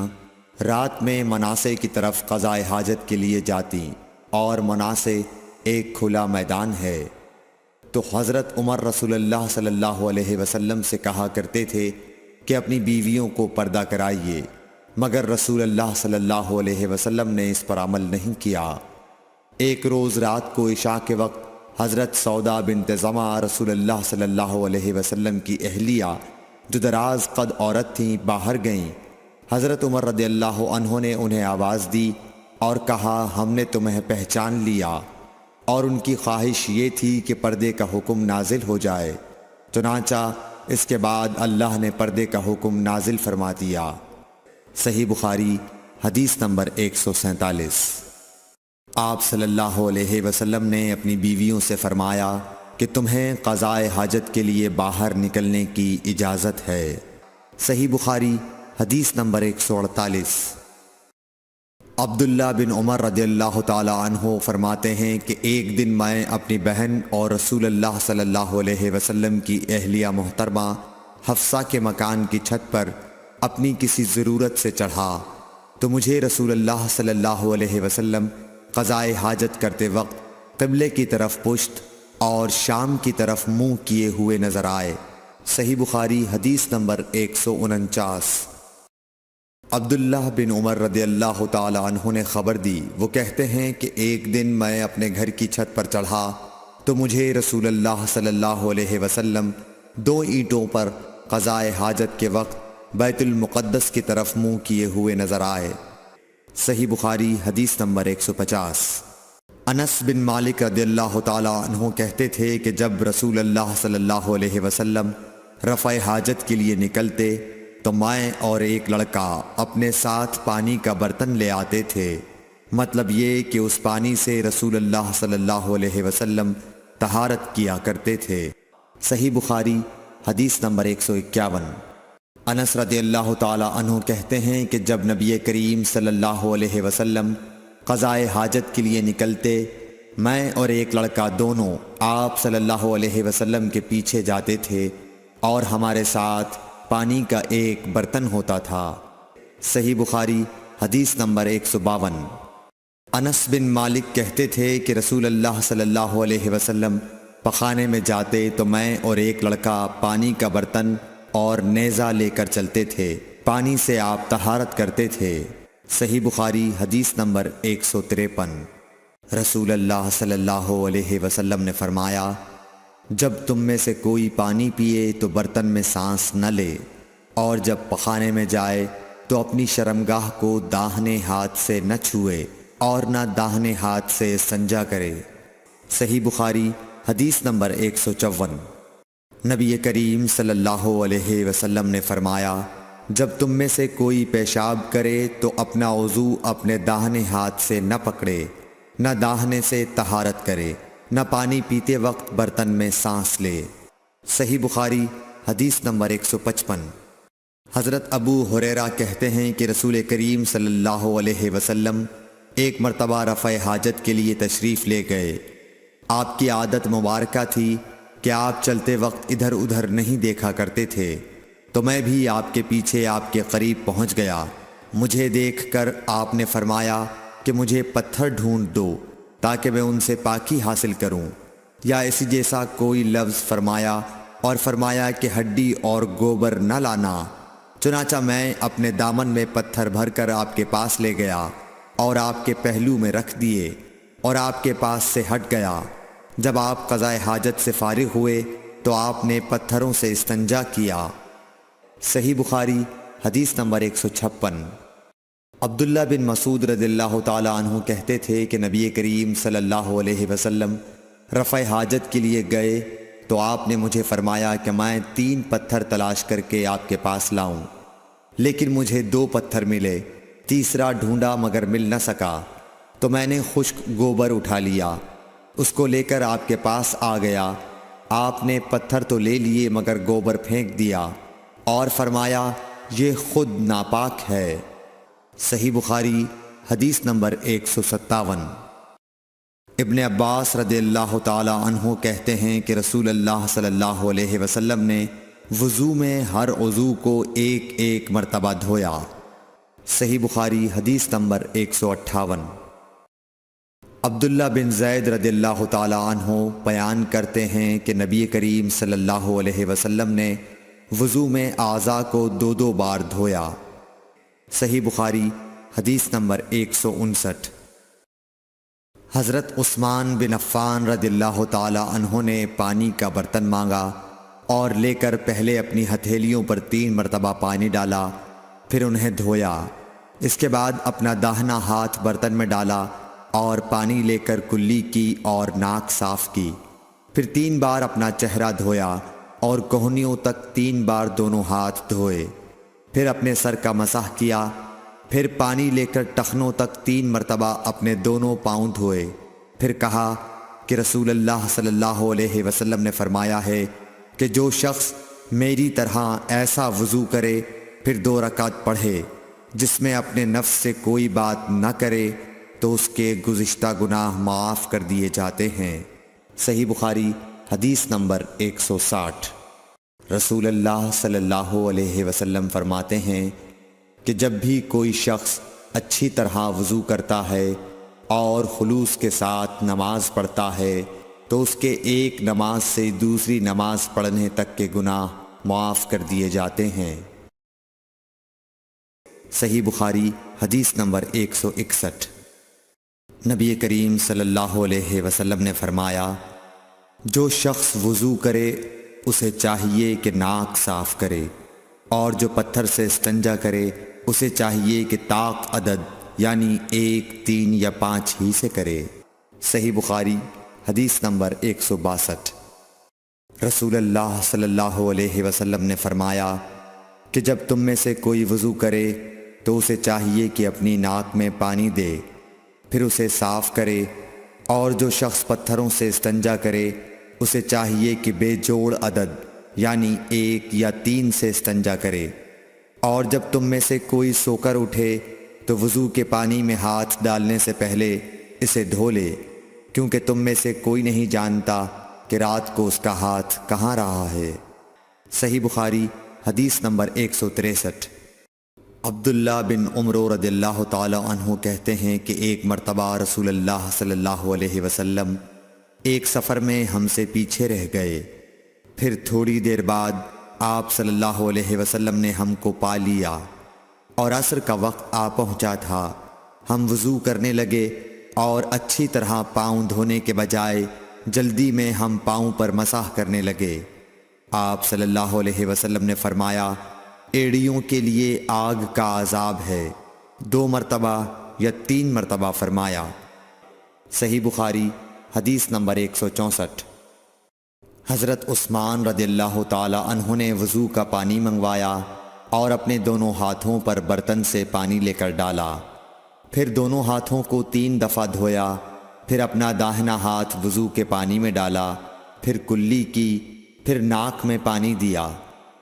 رات میں مناصے کی طرف قضائے حاجت کے لیے جاتیں، اور مناصے ایک کھلا میدان ہے۔ تو حضرت عمر رسول اللہ صلی اللہ علیہ وسلم سے کہا کرتے تھے کہ اپنی بیویوں کو پردہ کرائیے، مگر رسول اللہ صلی اللہ علیہ وسلم نے اس پر عمل نہیں کیا۔ ایک روز رات کو عشاء کے وقت حضرت سودا بنت زمعہ رسول اللہ صلی اللہ علیہ وسلم کی اہلیہ جو دراز قد عورت تھیں باہر گئیں۔ حضرت عمر رضی اللہ عنہ نے انہیں آواز دی اور کہا ہم نے تمہیں پہچان لیا، اور ان کی خواہش یہ تھی کہ پردے کا حکم نازل ہو جائے، چنانچہ اس کے بعد اللہ نے پردے کا حکم نازل فرما دیا۔ صحیح بخاری حدیث نمبر 147۔ آپ صلی اللہ علیہ وسلم نے اپنی بیویوں سے فرمایا کہ تمہیں قضائے حاجت کے لیے باہر نکلنے کی اجازت ہے۔ صحیح بخاری حدیث نمبر 148۔ عبداللہ بن عمر رضی اللہ تعالی عنہ فرماتے ہیں کہ ایک دن میں اپنی بہن اور رسول اللہ صلی اللہ علیہ وسلم کی اہلیہ محترمہ حفصہ کے مکان کی چھت پر اپنی کسی ضرورت سے چڑھا، تو مجھے رسول اللہ صلی اللہ علیہ وسلم قضائے حاجت کرتے وقت قبلے کی طرف پشت اور شام کی طرف منہ کیے ہوئے نظر آئے۔ صحیح بخاری حدیث نمبر 149۔ عبداللہ بن عمر رضی اللہ تعالی عنہ نے خبر دی، وہ کہتے ہیں کہ ایک دن میں اپنے گھر کی چھت پر چڑھا تو مجھے رسول اللہ صلی اللہ علیہ وسلم 2 اینٹوں پر قضائے حاجت کے وقت بیت المقدس کی طرف منہ کیے ہوئے نظر آئے۔ صحیح بخاری حدیث نمبر 150۔ انس بن مالک رضی اللہ تعالی عنہ کہتے تھے کہ جب رسول اللہ صلی اللہ علیہ وسلم رفع حاجت کے لیے نکلتے تو میں اور ایک لڑکا اپنے ساتھ پانی کا برتن لے آتے تھے، مطلب یہ کہ اس پانی سے رسول اللہ صلی اللہ علیہ وسلم طہارت کیا کرتے تھے۔ صحیح بخاری حدیث نمبر 151۔ انس رضی اللہ تعالی عنہ کہتے ہیں کہ جب نبی کریم صلی اللہ علیہ وسلم قضائے حاجت کے لیے نکلتے، میں اور ایک لڑکا دونوں آپ صلی اللہ علیہ وسلم کے پیچھے جاتے تھے، اور ہمارے ساتھ پانی کا ایک برتن ہوتا تھا۔ صحیح بخاری حدیث نمبر 152۔ انس بن مالک کہتے تھے کہ رسول اللہ صلی اللہ علیہ وسلم پخانے میں جاتے تو میں اور ایک لڑکا پانی کا برتن اور نیزہ لے کر چلتے تھے، پانی سے آپ طہارت کرتے تھے۔ صحیح بخاری حدیث نمبر 153۔ رسول اللہ صلی اللہ علیہ وسلم نے فرمایا جب تم میں سے کوئی پانی پیے تو برتن میں سانس نہ لے، اور جب پخانے میں جائے تو اپنی شرمگاہ کو داہنے ہاتھ سے نہ چھوئے اور نہ داہنے ہاتھ سے استنجا کرے۔ صحیح بخاری حدیث نمبر 154۔ نبی کریم صلی اللہ علیہ وسلم نے فرمایا جب تم میں سے کوئی پیشاب کرے تو اپنا وضو اپنے داہنے ہاتھ سے نہ پکڑے، نہ داہنے سے طہارت کرے، نہ پانی پیتے وقت برتن میں سانس لے۔ صحیح بخاری حدیث نمبر 155۔ حضرت ابو ہریرہ کہتے ہیں کہ رسول کریم صلی اللہ علیہ وسلم ایک مرتبہ رفع حاجت کے لیے تشریف لے گئے۔ آپ کی عادت مبارکہ تھی کہ آپ چلتے وقت ادھر ادھر نہیں دیکھا کرتے تھے، تو میں بھی آپ کے پیچھے آپ کے قریب پہنچ گیا۔ مجھے دیکھ کر آپ نے فرمایا کہ مجھے پتھر ڈھونڈ دو تاکہ میں ان سے پاکی حاصل کروں، یا اسی جیسا کوئی لفظ فرمایا، اور فرمایا کہ ہڈی اور گوبر نہ لانا۔ چنانچہ میں اپنے دامن میں پتھر بھر کر آپ کے پاس لے گیا اور آپ کے پہلو میں رکھ دیے اور آپ کے پاس سے ہٹ گیا۔ جب آپ قضائے حاجت سے فارغ ہوئے تو آپ نے پتھروں سے استنجا کیا۔ صحیح بخاری حدیث نمبر 156۔ عبداللہ بن مسعود رضی اللہ تعالی عنہ کہتے تھے کہ نبی کریم صلی اللہ علیہ وسلم رفع حاجت کے لیے گئے تو آپ نے مجھے فرمایا کہ میں 3 پتھر تلاش کر کے آپ کے پاس لاؤں، لیکن مجھے 2 پتھر ملے، تیسرا ڈھونڈا مگر مل نہ سکا، تو میں نے خشک گوبر اٹھا لیا، اس کو لے کر آپ کے پاس آ گیا۔ آپ نے پتھر تو لے لیے مگر گوبر پھینک دیا اور فرمایا یہ خود ناپاک ہے۔ صحیح بخاری حدیث نمبر 157۔ ابن عباس رضی اللہ تعالی عنہ کہتے ہیں کہ رسول اللہ صلی اللہ علیہ وسلم نے وضو میں ہر عضو کو ایک ایک مرتبہ دھویا۔ صحیح بخاری حدیث نمبر 158۔ عبداللہ بن زید رضی اللہ تعالی عنہ بیان کرتے ہیں کہ نبی کریم صلی اللہ علیہ وسلم نے وضو میں اعضاء کو 2 بار دھویا۔ صحیح بخاری حدیث نمبر 159۔ حضرت عثمان بن عفان رضی اللہ تعالی عنہ نے پانی کا برتن مانگا اور لے کر پہلے اپنی ہتھیلیوں پر 3 مرتبہ پانی ڈالا، پھر انہیں دھویا۔ اس کے بعد اپنا داہنا ہاتھ برتن میں ڈالا اور پانی لے کر کلی کی اور ناک صاف کی، پھر 3 بار اپنا چہرہ دھویا اور کوہنیوں تک 3 بار دونوں ہاتھ دھوئے، پھر اپنے سر کا مسح کیا، پھر پانی لے کر ٹخنوں تک 3 مرتبہ اپنے دونوں پاؤں دھوئے، پھر کہا کہ رسول اللہ صلی اللہ علیہ وسلم نے فرمایا ہے کہ جو شخص میری طرح ایسا وضو کرے پھر 2 رکعت پڑھے جس میں اپنے نفس سے کوئی بات نہ کرے تو اس کے گزشتہ گناہ معاف کر دیے جاتے ہیں۔ صحیح بخاری حدیث نمبر 160۔ رسول اللہ صلی اللہ علیہ وسلم فرماتے ہیں کہ جب بھی کوئی شخص اچھی طرح وضو کرتا ہے اور خلوص کے ساتھ نماز پڑھتا ہے تو اس کے ایک نماز سے دوسری نماز پڑھنے تک کے گناہ معاف کر دیے جاتے ہیں۔ صحیح بخاری حدیث نمبر 161۔ نبی کریم صلی اللہ علیہ وسلم نے فرمایا جو شخص وضو کرے اسے چاہیے کہ ناک صاف کرے، اور جو پتھر سے استنجا کرے اسے چاہیے کہ طاق عدد یعنی 1، 3 یا 5 ہی سے کرے۔ صحیح بخاری حدیث نمبر 162۔ رسول اللہ صلی اللہ علیہ وسلم نے فرمایا کہ جب تم میں سے کوئی وضو کرے تو اسے چاہیے کہ اپنی ناک میں پانی دے، پھر اسے صاف کرے، اور جو شخص پتھروں سے استنجا کرے اسے چاہیے کہ بے جوڑ عدد یعنی 1 یا 3 سے استنجا کرے، اور جب تم میں سے کوئی سو کر اٹھے تو وضو کے پانی میں ہاتھ ڈالنے سے پہلے اسے دھو لے، کیونکہ تم میں سے کوئی نہیں جانتا کہ رات کو اس کا ہاتھ کہاں رہا ہے۔ صحیح بخاری حدیث نمبر 163۔ عبداللہ بن عمر رضی اللہ تعالی عنہ کہتے ہیں کہ ایک مرتبہ رسول اللہ صلی اللہ علیہ وسلم ایک سفر میں ہم سے پیچھے رہ گئے، پھر تھوڑی دیر بعد آپ صلی اللہ علیہ وسلم نے ہم کو پا لیا اور عصر کا وقت آ پہنچا تھا۔ ہم وضو کرنے لگے اور اچھی طرح پاؤں دھونے کے بجائے جلدی میں ہم پاؤں پر مسح کرنے لگے۔ آپ صلی اللہ علیہ وسلم نے فرمایا ایڑیوں کے لیے آگ کا عذاب ہے، 2 مرتبہ یا 3 مرتبہ فرمایا۔ صحیح بخاری حدیث نمبر 164۔ حضرت عثمان رضی اللہ تعالی عنہ نے وضو کا پانی منگوایا اور اپنے دونوں ہاتھوں پر برتن سے پانی لے کر ڈالا، پھر دونوں ہاتھوں کو 3 دفعہ دھویا، پھر اپنا داہنا ہاتھ وضو کے پانی میں ڈالا، پھر کلی کی، پھر ناک میں پانی دیا،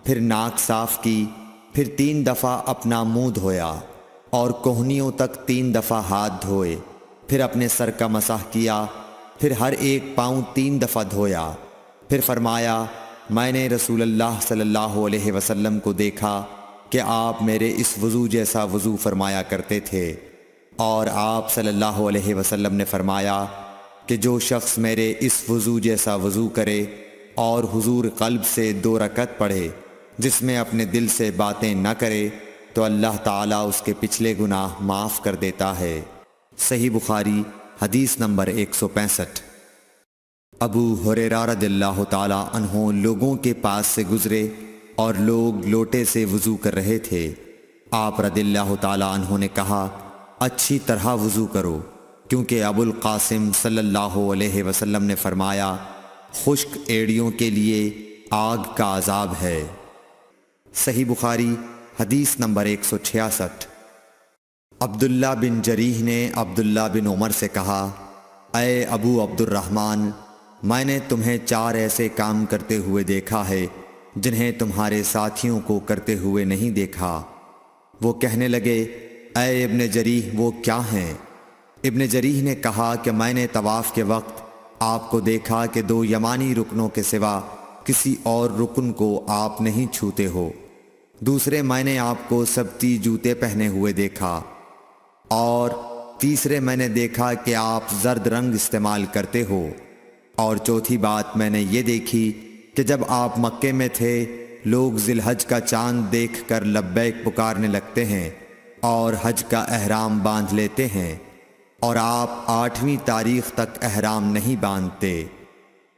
پھر ناک صاف کی، پھر 3 دفعہ اپنا منہ دھویا اور کوہنیوں تک 3 دفعہ ہاتھ دھوئے، پھر اپنے سر کا مسح کیا، پھر ہر ایک پاؤں 3 دفعہ دھویا، پھر فرمایا میں نے رسول اللہ صلی اللہ علیہ وسلم کو دیکھا کہ آپ میرے اس وضو جیسا وضو فرمایا کرتے تھے، اور آپ صلی اللہ علیہ وسلم نے فرمایا کہ جو شخص میرے اس وضو جیسا وضو کرے اور حضور قلب سے 2 رکعت پڑھے جس میں اپنے دل سے باتیں نہ کرے تو اللہ تعالیٰ اس کے پچھلے گناہ معاف کر دیتا ہے۔ صحیح بخاری حدیث نمبر 165۔ ابو ہریرہ رضی اللہ تعالیٰ عنہ لوگوں کے پاس سے گزرے اور لوگ لوٹے سے وضو کر رہے تھے۔ آپ رضی اللہ تعالیٰ عنہ نے کہا اچھی طرح وضو کرو، کیونکہ ابو القاسم صلی اللہ علیہ وسلم نے فرمایا خشک ایڑیوں کے لیے آگ کا عذاب ہے۔ صحیح بخاری حدیث نمبر 166۔ عبداللہ بن جریح نے عبداللہ بن عمر سے کہا اے ابو عبد الرحمن، میں نے تمہیں 4 ایسے کام کرتے ہوئے دیکھا ہے جنہیں تمہارے ساتھیوں کو کرتے ہوئے نہیں دیکھا۔ وہ کہنے لگے اے ابن جریح وہ کیا ہیں؟ ابن جریح نے کہا کہ میں نے طواف کے وقت آپ کو دیکھا کہ 2 یمانی رکنوں کے سوا کسی اور رکن کو آپ نہیں چھوتے ہو۔ دوسرے میں نے آپ کو سبتی جوتے پہنے ہوئے دیکھا، اور تیسرے میں نے دیکھا کہ آپ زرد رنگ استعمال کرتے ہو، اور چوتھی بات میں نے یہ دیکھی کہ جب آپ مکے میں تھے لوگ ذی الحج کا چاند دیکھ کر لبیک پکارنے لگتے ہیں اور حج کا احرام باندھ لیتے ہیں، اور آپ 8ویں تاریخ تک احرام نہیں باندھتے۔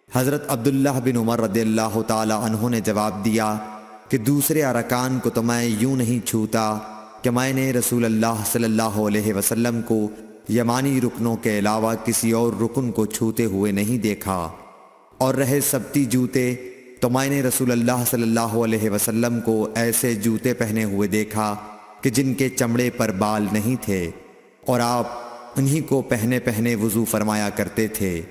حضرت عبداللہ بن عمر رضی اللہ تعالی عنہ نے جواب دیا کہ دوسرے ارکان کو تو میں یوں نہیں چھوتا کہ میں نے رسول اللہ صلی اللہ علیہ وسلم کو یمانی رکنوں کے علاوہ کسی اور رکن کو چھوتے ہوئے نہیں دیکھا، اور رہے سبتی جوتے تو میں نے رسول اللہ صلی اللہ علیہ وسلم کو ایسے جوتے پہنے ہوئے دیکھا کہ جن کے چمڑے پر بال نہیں تھے، اور آپ انہی کو پہنے پہنے وضو فرمایا کرتے تھے،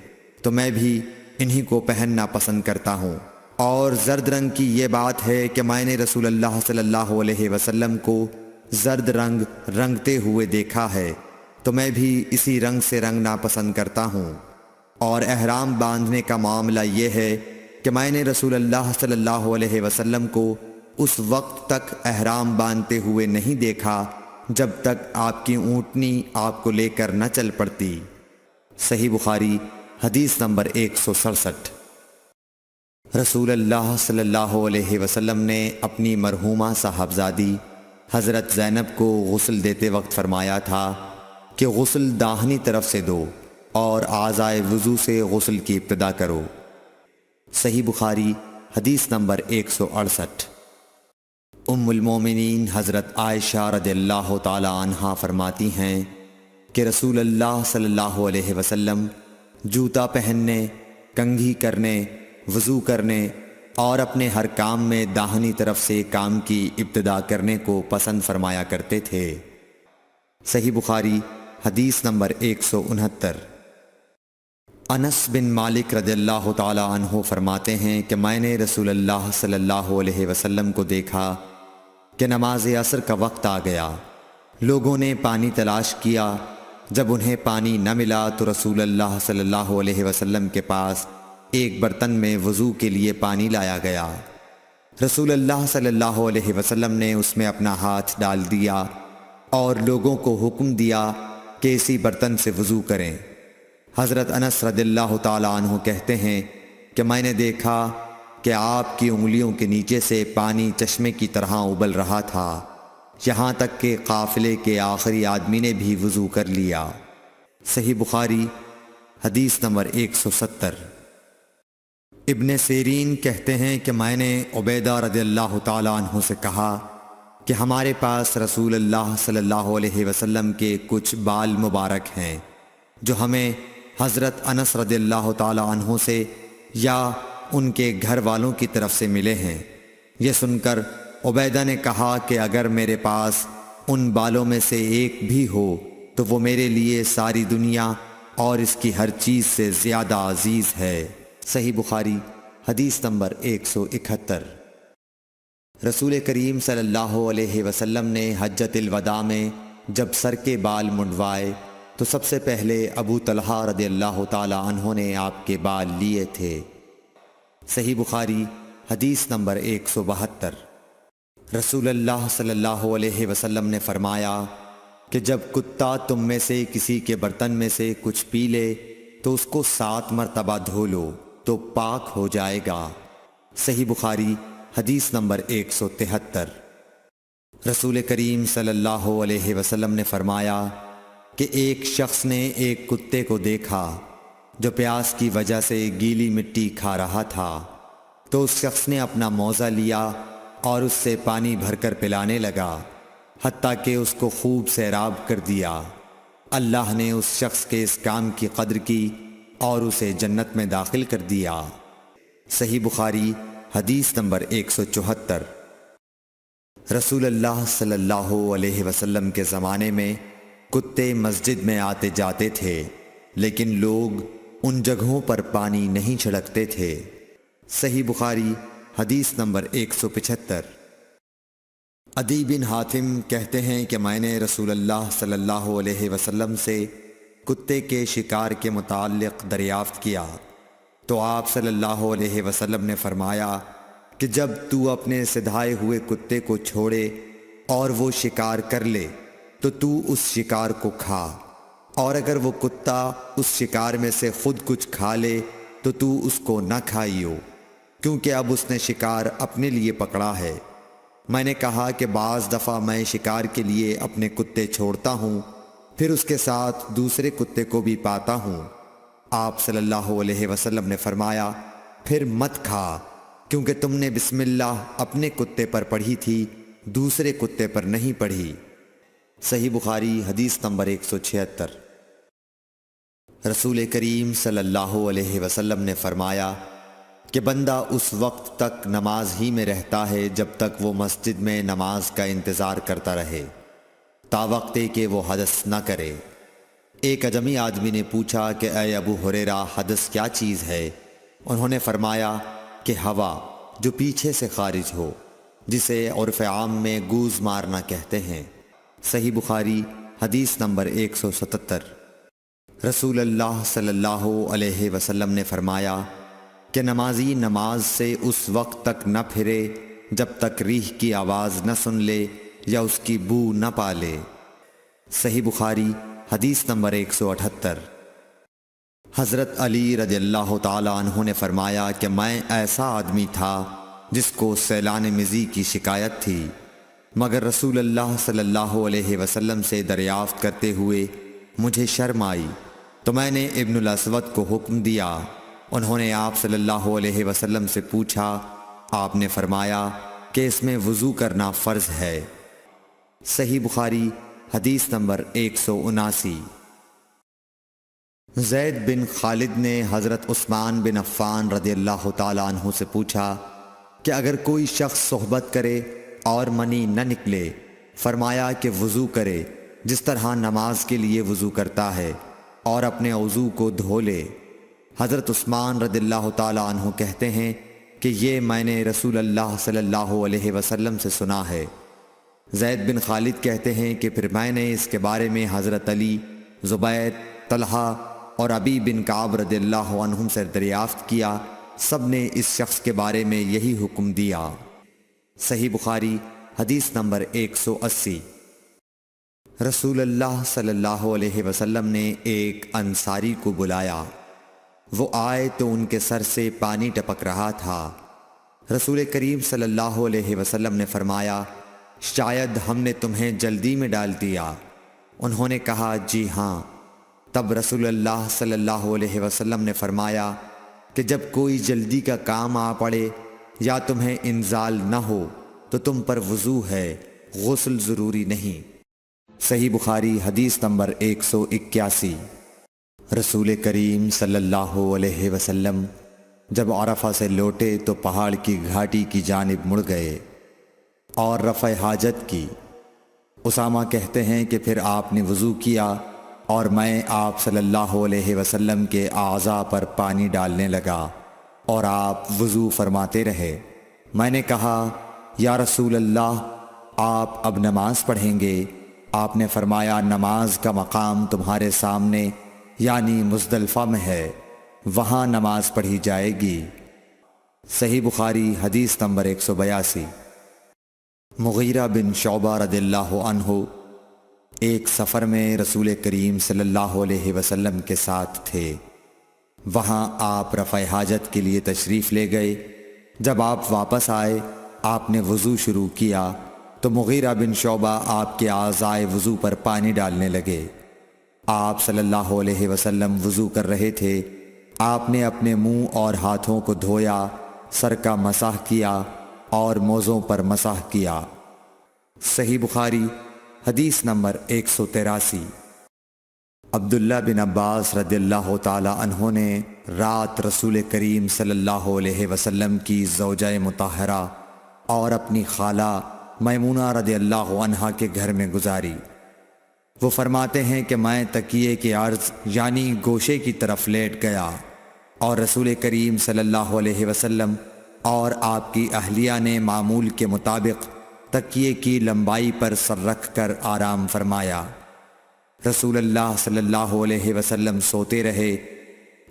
تو میں بھی انہی کو پہننا پسند کرتا ہوں۔ اور زرد رنگ کی یہ بات ہے کہ میں نے رسول اللہ صلی اللہ علیہ وسلم کو زرد رنگ رنگتے ہوئے دیکھا ہے، تو میں بھی اسی رنگ سے رنگنا پسند کرتا ہوں۔ اور احرام باندھنے کا معاملہ یہ ہے کہ میں نے رسول اللہ صلی اللہ علیہ وسلم کو اس وقت تک احرام باندھتے ہوئے نہیں دیکھا جب تک آپ کی اونٹنی آپ کو لے کر نہ چل پڑتی۔ صحیح بخاری حدیث نمبر 167۔ رسول اللہ صلی اللہ علیہ وسلم نے اپنی مرحومہ صاحبزادی حضرت زینب کو غسل دیتے وقت فرمایا تھا کہ غسل داہنی طرف سے دو اور اعضائے وضو سے غسل کی ابتدا کرو۔ صحیح بخاری حدیث نمبر 168۔ ام المومنین حضرت عائشہ رضی اللہ تعالی عنہا فرماتی ہیں کہ رسول اللہ صلی اللہ علیہ وسلم جوتا پہننے، کنگھی کرنے، وضو کرنے اور اپنے ہر کام میں داہنی طرف سے کام کی ابتدا کرنے کو پسند فرمایا کرتے تھے۔ صحیح بخاری حدیث نمبر 169۔ انس بن مالک رضی اللہ تعالی عنہ فرماتے ہیں کہ میں نے رسول اللہ صلی اللہ علیہ وسلم کو دیکھا کہ نماز عصر کا وقت آ گیا، لوگوں نے پانی تلاش کیا، جب انہیں پانی نہ ملا تو رسول اللہ صلی اللہ علیہ وسلم کے پاس ایک برتن میں وضو کے لیے پانی لایا گیا۔ رسول اللہ صلی اللہ علیہ وسلم نے اس میں اپنا ہاتھ ڈال دیا اور لوگوں کو حکم دیا کہ اسی برتن سے وضو کریں۔ حضرت انس رضی اللہ تعالی عنہ کہتے ہیں کہ میں نے دیکھا کہ آپ کی انگلیوں کے نیچے سے پانی چشمے کی طرح ابل رہا تھا، یہاں تک کہ قافلے کے آخری آدمی نے بھی وضو کر لیا۔ صحیح بخاری حدیث نمبر 170۔ ابن سیرین کہتے ہیں کہ میں نے عبیدہ رضی اللہ تعالی عنہ سے کہا کہ ہمارے پاس رسول اللہ صلی اللہ علیہ وسلم کے کچھ بال مبارک ہیں جو ہمیں حضرت انس رضی اللہ تعالی عنہ سے یا ان کے گھر والوں کی طرف سے ملے ہیں۔ یہ سن کر عبیدہ نے کہا کہ اگر میرے پاس ان بالوں میں سے ایک بھی ہو تو وہ میرے لیے ساری دنیا اور اس کی ہر چیز سے زیادہ عزیز ہے۔ صحیح بخاری حدیث نمبر 171۔ رسول کریم صلی اللہ علیہ وسلم نے حجۃ الوداع میں جب سر کے بال منڈوائے تو سب سے پہلے ابو طلحہ رضی اللہ تعالی عنہ نے آپ کے بال لیے تھے۔ صحیح بخاری حدیث نمبر 172۔ رسول اللہ صلی اللہ علیہ وسلم نے فرمایا کہ جب کتا تم میں سے کسی کے برتن میں سے کچھ پی لے تو اس کو 7 مرتبہ دھو لو تو پاک ہو جائے گا۔ صحیح بخاری حدیث نمبر 173۔ رسول کریم صلی اللہ علیہ وسلم نے فرمایا کہ ایک شخص نے ایک کتے کو دیکھا جو پیاس کی وجہ سے گیلی مٹی کھا رہا تھا، تو اس شخص نے اپنا موزہ لیا اور اس سے پانی بھر کر پلانے لگا حتیٰ کہ اس کو خوب سیراب کر دیا۔ اللہ نے اس شخص کے اس کام کی قدر کی اور اسے جنت میں داخل کر دیا۔ صحیح بخاری حدیث نمبر 174۔ رسول اللہ صلی اللہ علیہ وسلم کے زمانے میں کتے مسجد میں آتے جاتے تھے، لیکن لوگ ان جگہوں پر پانی نہیں چھڑکتے تھے۔ صحیح بخاری حدیث نمبر 175۔ عدی بن حاتم کہتے ہیں کہ میں نے رسول اللہ صلی اللہ علیہ وسلم سے کتے کے شکار کے متعلق دریافت کیا تو آپ صلی اللہ علیہ وسلم نے فرمایا کہ جب تو اپنے سدھائے ہوئے کتے کو چھوڑے اور وہ شکار کر لے تو اس شکار کو کھا، اور اگر وہ کتا اس شکار میں سے خود کچھ کھا لے تو اس کو نہ کھائیو، کیونکہ اب اس نے شکار اپنے لیے پکڑا ہے۔ میں نے کہا کہ بعض دفعہ میں شکار کے لیے اپنے کتے چھوڑتا ہوں، پھر اس کے ساتھ دوسرے کتے کو بھی پاتا ہوں۔ آپ صلی اللہ علیہ وسلم نے فرمایا پھر مت کھا، کیونکہ تم نے بسم اللہ اپنے کتے پر پڑھی تھی، دوسرے کتے پر نہیں پڑھی۔ صحیح بخاری حدیث نمبر 176۔ رسول کریم صلی اللہ علیہ وسلم نے فرمایا کہ بندہ اس وقت تک نماز ہی میں رہتا ہے جب تک وہ مسجد میں نماز کا انتظار کرتا رہے، تا وقت کہ وہ حدث نہ کرے۔ ایک اجمی آدمی نے پوچھا کہ اے ابو ہریرہ، حدث کیا چیز ہے؟ انہوں نے فرمایا کہ ہوا جو پیچھے سے خارج ہو، جسے عرف عام میں گوز مارنا کہتے ہیں۔ صحیح بخاری حدیث نمبر 177۔ رسول اللہ صلی اللہ علیہ وسلم نے فرمایا کہ نمازی نماز سے اس وقت تک نہ پھرے جب تک ریح کی آواز نہ سن لے یا اس کی بو نہ پا لے۔ صحیح بخاری حدیث نمبر 178۔ حضرت علی رضی اللہ تعالی عنہ نے فرمایا کہ میں ایسا آدمی تھا جس کو سیلان مزی کی شکایت تھی، مگر رسول اللہ صلی اللہ علیہ وسلم سے دریافت کرتے ہوئے مجھے شرم آئی، تو میں نے ابن الاسود کو حکم دیا۔ انہوں نے آپ صلی اللہ علیہ وسلم سے پوچھا، آپ نے فرمایا کہ اس میں وضو کرنا فرض ہے۔ صحیح بخاری حدیث نمبر 179۔ زید بن خالد نے حضرت عثمان بن عفان رضی اللہ تعالیٰ عنہ سے پوچھا کہ اگر کوئی شخص صحبت کرے اور منی نہ نکلے، فرمایا کہ وضو کرے جس طرح نماز کے لیے وضو کرتا ہے، اور اپنے وضو کو دھو لے۔ حضرت عثمان رضی اللہ تعالیٰ عنہ کہتے ہیں کہ یہ میں نے رسول اللہ صلی اللہ علیہ وسلم سے سنا ہے۔ زید بن خالد کہتے ہیں کہ پھر میں نے اس کے بارے میں حضرت علی، زبیر، طلحہ اور ابی بن کعب رضی اللہ عنہم سے دریافت کیا، سب نے اس شخص کے بارے میں یہی حکم دیا۔ صحیح بخاری حدیث نمبر 180۔ رسول اللہ صلی اللہ علیہ وسلم نے ایک انصاری کو بلایا، وہ آئے تو ان کے سر سے پانی ٹپک رہا تھا۔ رسول کریم صلی اللہ علیہ وسلم نے فرمایا شاید ہم نے تمہیں جلدی میں ڈال دیا۔ انہوں نے کہا جی ہاں۔ تب رسول اللہ صلی اللہ علیہ وسلم نے فرمایا کہ جب کوئی جلدی کا کام آ پڑے یا تمہیں انزال نہ ہو تو تم پر وضو ہے، غسل ضروری نہیں۔ صحیح بخاری حدیث نمبر 181۔ رسول کریم صلی اللہ علیہ وسلم جب عرفہ سے لوٹے تو پہاڑ کی گھاٹی کی جانب مڑ گئے اور رفع حاجت کی۔ اسامہ کہتے ہیں کہ پھر آپ نے وضو کیا اور میں آپ صلی اللہ علیہ وسلم کے اعضاء پر پانی ڈالنے لگا اور آپ وضو فرماتے رہے۔ میں نے کہا یا رسول اللہ، آپ اب نماز پڑھیں گے؟ آپ نے فرمایا نماز کا مقام تمہارے سامنے یعنی مزدلفہ میں ہے، وہاں نماز پڑھی جائے گی۔ صحیح بخاری حدیث نمبر 182۔ مغیرہ بن شعبہ رضی اللہ عنہ ایک سفر میں رسول کریم صلی اللہ علیہ وسلم کے ساتھ تھے۔ وہاں آپ رفع حاجت کے لیے تشریف لے گئے۔ جب آپ واپس آئے، آپ نے وضو شروع کیا تو مغیرہ بن شعبہ آپ کے اعضائے وضو پر پانی ڈالنے لگے۔ آپ صلی اللہ علیہ وسلم وضو کر رہے تھے۔ آپ نے اپنے منہ اور ہاتھوں کو دھویا، سر کا مسح کیا اور موزوں پر مسح کیا۔ صحیح بخاری حدیث نمبر 183۔ عبداللہ بن عباس رضی اللہ تعالی عنہ نے رات رسول کریم صلی اللہ علیہ وسلم کی زوجہ مطہرہ اور اپنی خالہ میمونہ رضی اللہ عنہا کے گھر میں گزاری۔ وہ فرماتے ہیں کہ میں تکیے کے عرض یعنی گوشے کی طرف لیٹ گیا اور رسول کریم صلی اللہ علیہ وسلم اور آپ کی اہلیہ نے معمول کے مطابق تکیے کی لمبائی پر سر رکھ کر آرام فرمایا۔ رسول اللہ صلی اللہ علیہ وسلم سوتے رہے۔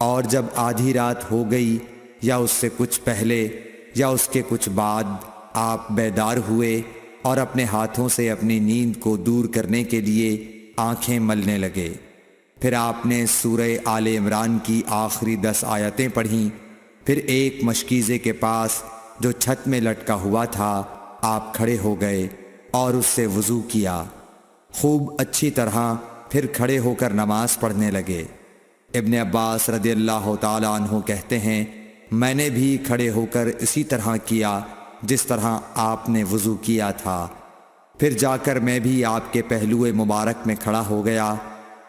اور جب آدھی رات ہو گئی یا اس سے کچھ پہلے یا اس کے کچھ بعد آپ بیدار ہوئے اور اپنے ہاتھوں سے اپنی نیند کو دور کرنے کے لیے آنکھیں ملنے لگے۔ پھر آپ نے سورہ آل عمران کی آخری 10 آیتیں پڑھیں۔ پھر ایک مشکیزے کے پاس جو چھت میں لٹکا ہوا تھا آپ کھڑے ہو گئے اور اس سے وضو کیا، خوب اچھی طرح، پھر کھڑے ہو کر نماز پڑھنے لگے۔ ابن عباس رضی اللہ تعالیٰ عنہ کہتے ہیں، میں نے بھی کھڑے ہو کر اسی طرح کیا جس طرح آپ نے وضو کیا تھا۔ پھر جا کر میں بھی آپ کے پہلو مبارک میں کھڑا ہو گیا۔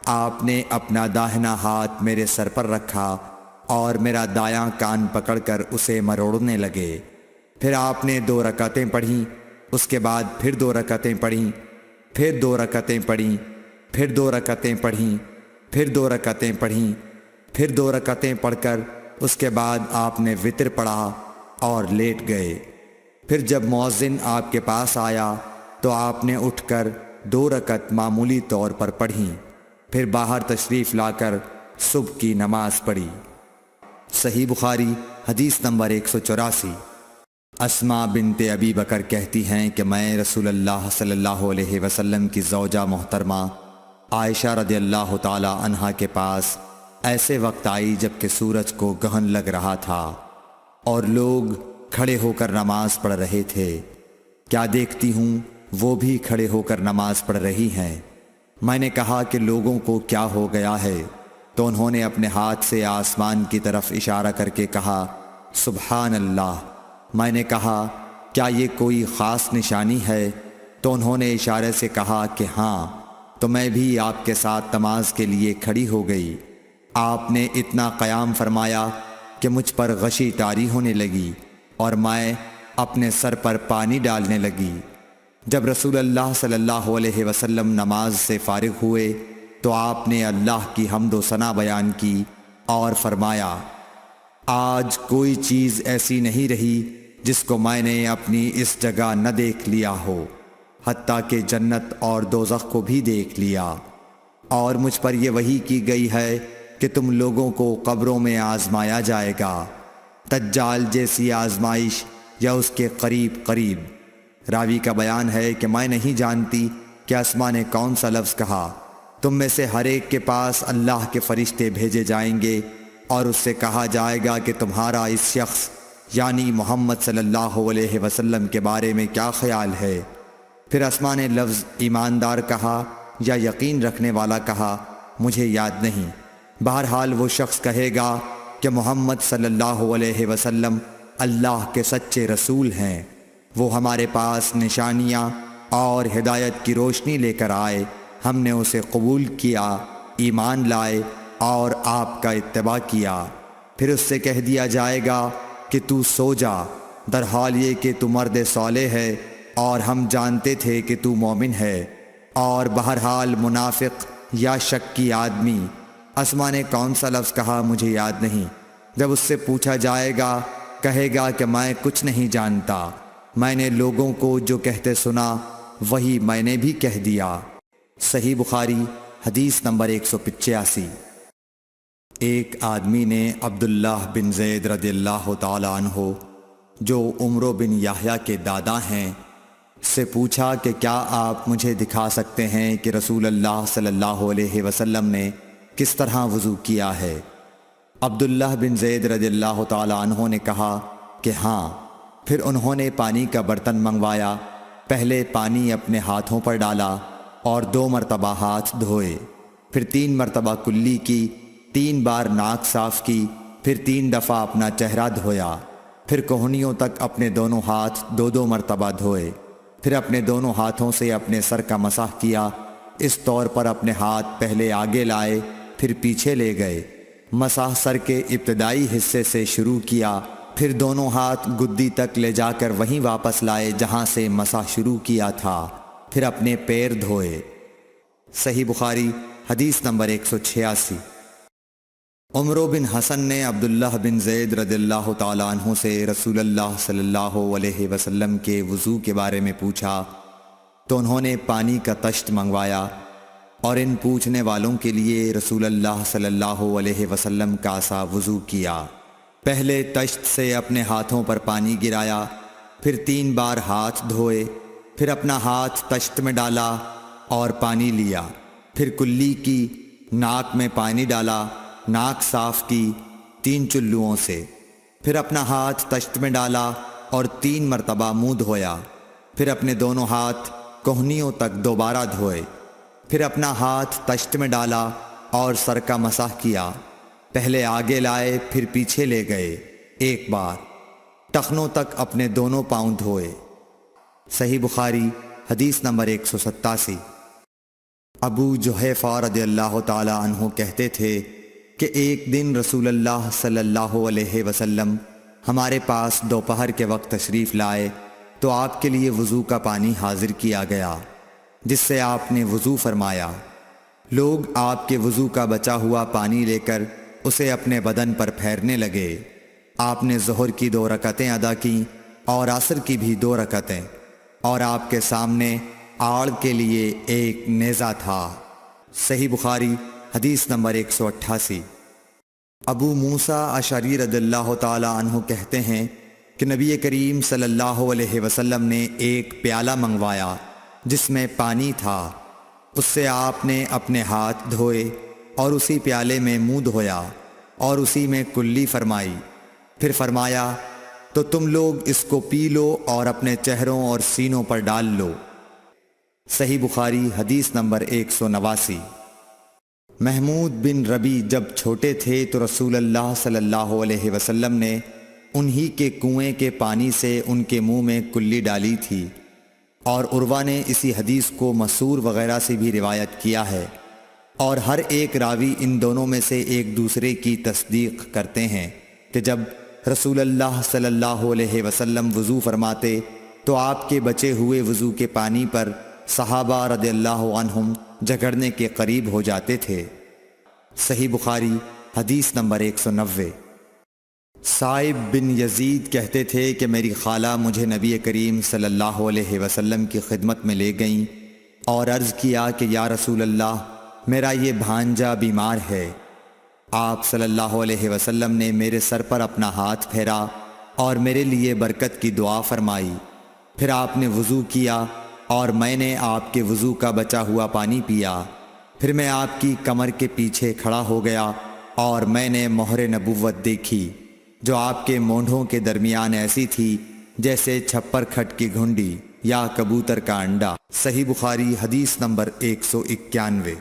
آپ نے اپنا داہنا ہاتھ میرے سر پر رکھا اور میرا دایاں کان پکڑ کر اسے مروڑنے لگے۔ پھر آپ نے 2 رکعتیں پڑھیں، اس کے بعد پھر 2 رکعتیں پڑھیں، پھر 2 رکعتیں پڑھیں، پھر 2 رکعتیں پڑھیں، پھر 2 رکعتیں پڑھیں، پھر 2 رکعتیں پڑھ کر اس کے بعد آپ نے وتر پڑھا اور لیٹ گئے۔ پھر جب مؤذن آپ کے پاس آیا تو آپ نے اٹھ کر 2 رکعت معمولی طور پر پڑھیں، پھر باہر تشریف لا کر صبح کی نماز پڑھی۔ صحیح بخاری حدیث نمبر 184۔ اسماء بنت ابی بکر کہتی ہیں کہ میں رسول اللہ صلی اللہ علیہ وسلم کی زوجہ محترمہ عائشہ رضی اللہ تعالی عنہا کے پاس ایسے وقت آئی جب کہ سورج کو گہن لگ رہا تھا اور لوگ کھڑے ہو کر نماز پڑھ رہے تھے۔ کیا دیکھتی ہوں وہ بھی کھڑے ہو کر نماز پڑھ رہی ہیں۔ میں نے کہا کہ لوگوں کو کیا ہو گیا ہے، تو انہوں نے اپنے ہاتھ سے آسمان کی طرف اشارہ کر کے کہا سبحان اللہ۔ میں نے کہا کیا یہ کوئی خاص نشانی ہے؟ تو انہوں نے اشارے سے کہا کہ ہاں، تو میں بھی آپ کے ساتھ نماز کے لیے کھڑی ہو گئی۔ آپ نے اتنا قیام فرمایا کہ مجھ پر غشی طاری ہونے لگی اور میں اپنے سر پر پانی ڈالنے لگی۔ جب رسول اللہ صلی اللہ علیہ وسلم نماز سے فارغ ہوئے تو آپ نے اللہ کی حمد و ثنا بیان کی اور فرمایا آج کوئی چیز ایسی نہیں رہی جس کو میں نے اپنی اس جگہ نہ دیکھ لیا ہو، حتیٰ کہ جنت اور دوزخ کو بھی دیکھ لیا، اور مجھ پر یہ وحی کی گئی ہے کہ تم لوگوں کو قبروں میں آزمایا جائے گا، دجال جیسی آزمائش یا اس کے قریب قریب۔ راوی کا بیان ہے کہ میں نہیں جانتی کہ اسماء نے کون سا لفظ کہا۔ تم میں سے ہر ایک کے پاس اللہ کے فرشتے بھیجے جائیں گے اور اس سے کہا جائے گا کہ تمہارا اس شخص یعنی محمد صلی اللہ علیہ وسلم کے بارے میں کیا خیال ہے؟ پھر اسماء نے لفظ ایماندار کہا یا یقین رکھنے والا کہا، مجھے یاد نہیں۔ بہرحال وہ شخص کہے گا کہ محمد صلی اللہ علیہ وسلم اللہ کے سچے رسول ہیں، وہ ہمارے پاس نشانیاں اور ہدایت کی روشنی لے کر آئے، ہم نے اسے قبول کیا، ایمان لائے اور آپ کا اتباع کیا۔ پھر اس سے کہہ دیا جائے گا کہ تو سو جا، در حال یہ کہ تو مرد صالح ہے اور ہم جانتے تھے کہ تو مومن ہے، اور بہرحال منافق یا شکی آدمی۔ اسماء نے کون سا لفظ کہا مجھے یاد نہیں۔ جب اس سے پوچھا جائے گا کہے گا کہ میں کچھ نہیں جانتا، میں نے لوگوں کو جو کہتے سنا وہی میں نے بھی کہہ دیا۔ صحیح بخاری حدیث نمبر 185۔ ایک آدمی نے عبداللہ بن زید رضی اللہ تعالی عنہ جو عمرو بن یحییٰ کے دادا ہیں سے پوچھا کہ کیا آپ مجھے دکھا سکتے ہیں کہ رسول اللہ صلی اللہ علیہ وسلم نے کس طرح وضو کیا ہے؟ عبداللہ بن زید رضی اللہ تعالی عنہ نے کہا کہ ہاں۔ پھر انہوں نے پانی کا برتن منگوایا، پہلے پانی اپنے ہاتھوں پر ڈالا اور 2 مرتبہ ہاتھ دھوئے، پھر 3 مرتبہ کلی کی، 3 بار ناک صاف کی، پھر 3 دفعہ اپنا چہرہ دھویا، پھر کوہنیوں تک اپنے دونوں ہاتھ 2 مرتبہ دھوئے، پھر اپنے دونوں ہاتھوں سے اپنے سر کا مسح کیا، اس طور پر اپنے ہاتھ پہلے آگے لائے پھر پیچھے لے گئے، مسح سر کے ابتدائی حصے سے شروع کیا، پھر دونوں ہاتھ گدی تک لے جا کر وہیں واپس لائے جہاں سے مسح شروع کیا تھا، پھر اپنے پیر دھوئے۔ صحیح بخاری حدیث نمبر 186۔ عمرو بن حسن نے عبداللہ بن زید رضی اللہ تعالی عنہ سے رسول اللہ صلی اللہ علیہ وسلم کے وضو کے بارے میں پوچھا تو انہوں نے پانی کا طشت منگوایا، اور ان پوچھنے والوں کے لیے رسول اللہ صلی اللہ علیہ وسلم کا سا وضو کیا۔ پہلے تشت سے اپنے ہاتھوں پر پانی گرایا، پھر 3 بار ہاتھ دھوئے، پھر اپنا ہاتھ تشت میں ڈالا اور پانی لیا، پھر کلی کی، ناک میں پانی ڈالا، ناک صاف کی 3 چلوؤں سے، پھر اپنا ہاتھ تشت میں ڈالا اور 3 مرتبہ منہ دھویا، پھر اپنے دونوں ہاتھ کوہنیوں تک دوبارہ دھوئے، پھر اپنا ہاتھ تشت میں ڈالا اور سر کا مسح کیا، پہلے آگے لائے پھر پیچھے لے گئے 1 بار، ٹخنوں تک اپنے دونوں پاؤں دھوئے۔ صحیح بخاری حدیث نمبر 187۔ ابو جحیفہ رضی اللہ تعالی عنہ کہتے تھے کہ ایک دن رسول اللہ صلی اللہ علیہ وسلم ہمارے پاس دوپہر کے وقت تشریف لائے تو آپ کے لیے وضو کا پانی حاضر کیا گیا، جس سے آپ نے وضو فرمایا۔ لوگ آپ کے وضو کا بچا ہوا پانی لے کر اسے اپنے بدن پر پھیرنے لگے۔ آپ نے ظہر کی 2 رکعتیں ادا کیں اور عصر کی بھی 2 رکعتیں، اور آپ کے سامنے آڑ کے لیے ایک نیزہ تھا۔ صحیح بخاری حدیث نمبر 188۔ ابو موسیٰ اشعری رضی اللہ تعالی عنہ کہتے ہیں کہ نبی کریم صلی اللہ علیہ وسلم نے ایک پیالہ منگوایا جس میں پانی تھا، اس سے آپ نے اپنے ہاتھ دھوئے اور اسی پیالے میں منہ دھویا اور اسی میں کلی فرمائی، پھر فرمایا تو تم لوگ اس کو پی لو اور اپنے چہروں اور سینوں پر ڈال لو۔ صحیح بخاری حدیث نمبر 189۔ محمود بن ربی جب چھوٹے تھے تو رسول اللہ صلی اللہ علیہ وسلم نے انہی کے کنویں کے پانی سے ان کے منہ میں کلی ڈالی تھی، اور عروہ نے اسی حدیث کو مسور وغیرہ سے بھی روایت کیا ہے، اور ہر ایک راوی ان دونوں میں سے ایک دوسرے کی تصدیق کرتے ہیں کہ جب رسول اللہ صلی اللہ علیہ وسلم وضو فرماتے تو آپ کے بچے ہوئے وضو کے پانی پر صحابہ رضی اللہ عنہم جھگڑنے کے قریب ہو جاتے تھے۔ صحیح بخاری حدیث نمبر 190۔ صائب بن یزید کہتے تھے کہ میری خالہ مجھے نبی کریم صلی اللہ علیہ وسلم کی خدمت میں لے گئیں اور عرض کیا کہ یا رسول اللہ، میرا یہ بھانجا بیمار ہے۔ آپ صلی اللہ علیہ وسلم نے میرے سر پر اپنا ہاتھ پھیرا اور میرے لیے برکت کی دعا فرمائی، پھر آپ نے وضو کیا اور میں نے آپ کے وضو کا بچا ہوا پانی پیا، پھر میں آپ کی کمر کے پیچھے کھڑا ہو گیا اور میں نے مہر نبوت دیکھی جو آپ کے مونڈھوں کے درمیان ایسی تھی جیسے چھپر کھٹ کی گھنڈی یا کبوتر کا انڈا۔ صحیح بخاری حدیث نمبر 191۔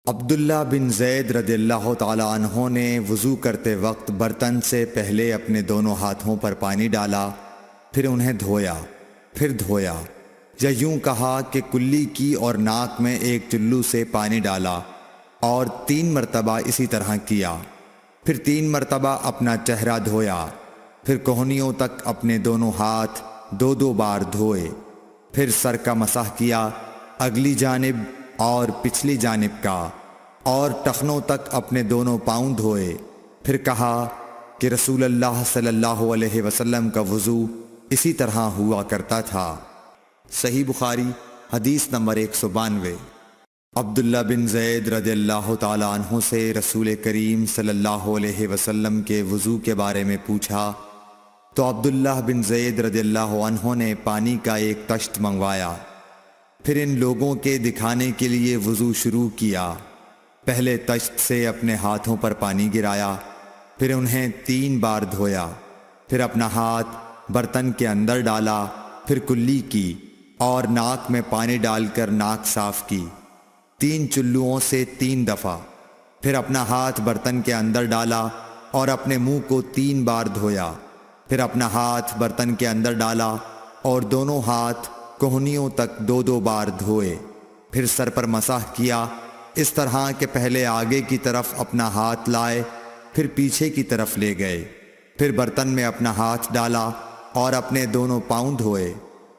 عبداللہ بن زید رضی اللہ تعالی عنہ نے وضو کرتے وقت برتن سے پہلے اپنے دونوں ہاتھوں پر پانی ڈالا، پھر انہیں دھویا، پھر دھویا، یا یوں کہا کہ کلی کی اور ناک میں ایک چلو سے پانی ڈالا اور 3 مرتبہ اسی طرح کیا، پھر 3 مرتبہ اپنا چہرہ دھویا، پھر کوہنیوں تک اپنے دونوں ہاتھ 2 بار دھوئے، پھر سر کا مسح کیا، اگلی جانب اور پچھلی جانب کا، اور ٹخنوں تک اپنے دونوں پاؤں دھوئے، پھر کہا کہ رسول اللہ صلی اللہ علیہ وسلم کا وضو اسی طرح ہوا کرتا تھا۔ صحیح بخاری حدیث نمبر 192۔ عبداللہ بن زید رضی اللہ تعالی عنہ سے رسول کریم صلی اللہ علیہ وسلم کے وضو کے بارے میں پوچھا تو عبداللہ بن زید رضی اللہ عنہ نے پانی کا ایک تشت منگوایا، پھر ان لوگوں کے دکھانے کے لیے وضو شروع کیا۔ پہلے تشت سے اپنے ہاتھوں پر پانی گرایا، پھر انہیں 3 بار دھویا، پھر اپنا ہاتھ برتن کے اندر ڈالا، پھر کلی کی اور ناک میں پانی ڈال کر ناک صاف کی 3 چلوؤں سے 3 دفعہ، پھر اپنا ہاتھ برتن کے اندر ڈالا اور اپنے منہ کو 3 بار دھویا، پھر اپنا ہاتھ برتن کے اندر ڈالا اور دونوں ہاتھ کوہنیوں تک 2 بار دھوئے، پھر سر پر مسح کیا، اس طرح کہ پہلے آگے کی طرف اپنا ہاتھ لائے، پھر پیچھے کی طرف لے گئے، پھر برتن میں اپنا ہاتھ ڈالا اور اپنے دونوں پاؤں دھوئے۔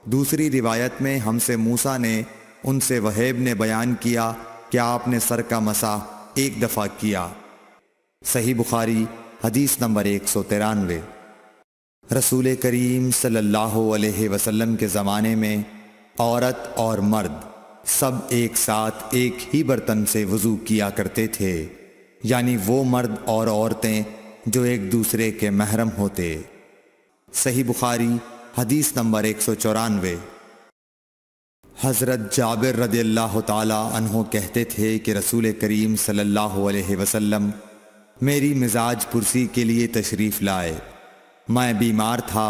دوسری روایت میں ہم سے موسیٰ نے ان سے وہیب نے بیان کیا کہ آپ نے سر کا مسح 1 دفعہ کیا۔ صحیح بخاری حدیث نمبر 193۔ رسول کریم صلی اللہ علیہ وسلم کے زمانے میں عورت اور مرد سب ایک ساتھ ایک ہی برتن سے وضو کیا کرتے تھے، یعنی وہ مرد اور عورتیں جو ایک دوسرے کے محرم ہوتے۔ صحیح بخاری حدیث نمبر 194۔ حضرت جابر رضی اللہ تعالی عنہ کہتے تھے کہ رسول کریم صلی اللہ علیہ وسلم میری مزاج پرسی کے لیے تشریف لائے۔ میں بیمار تھا،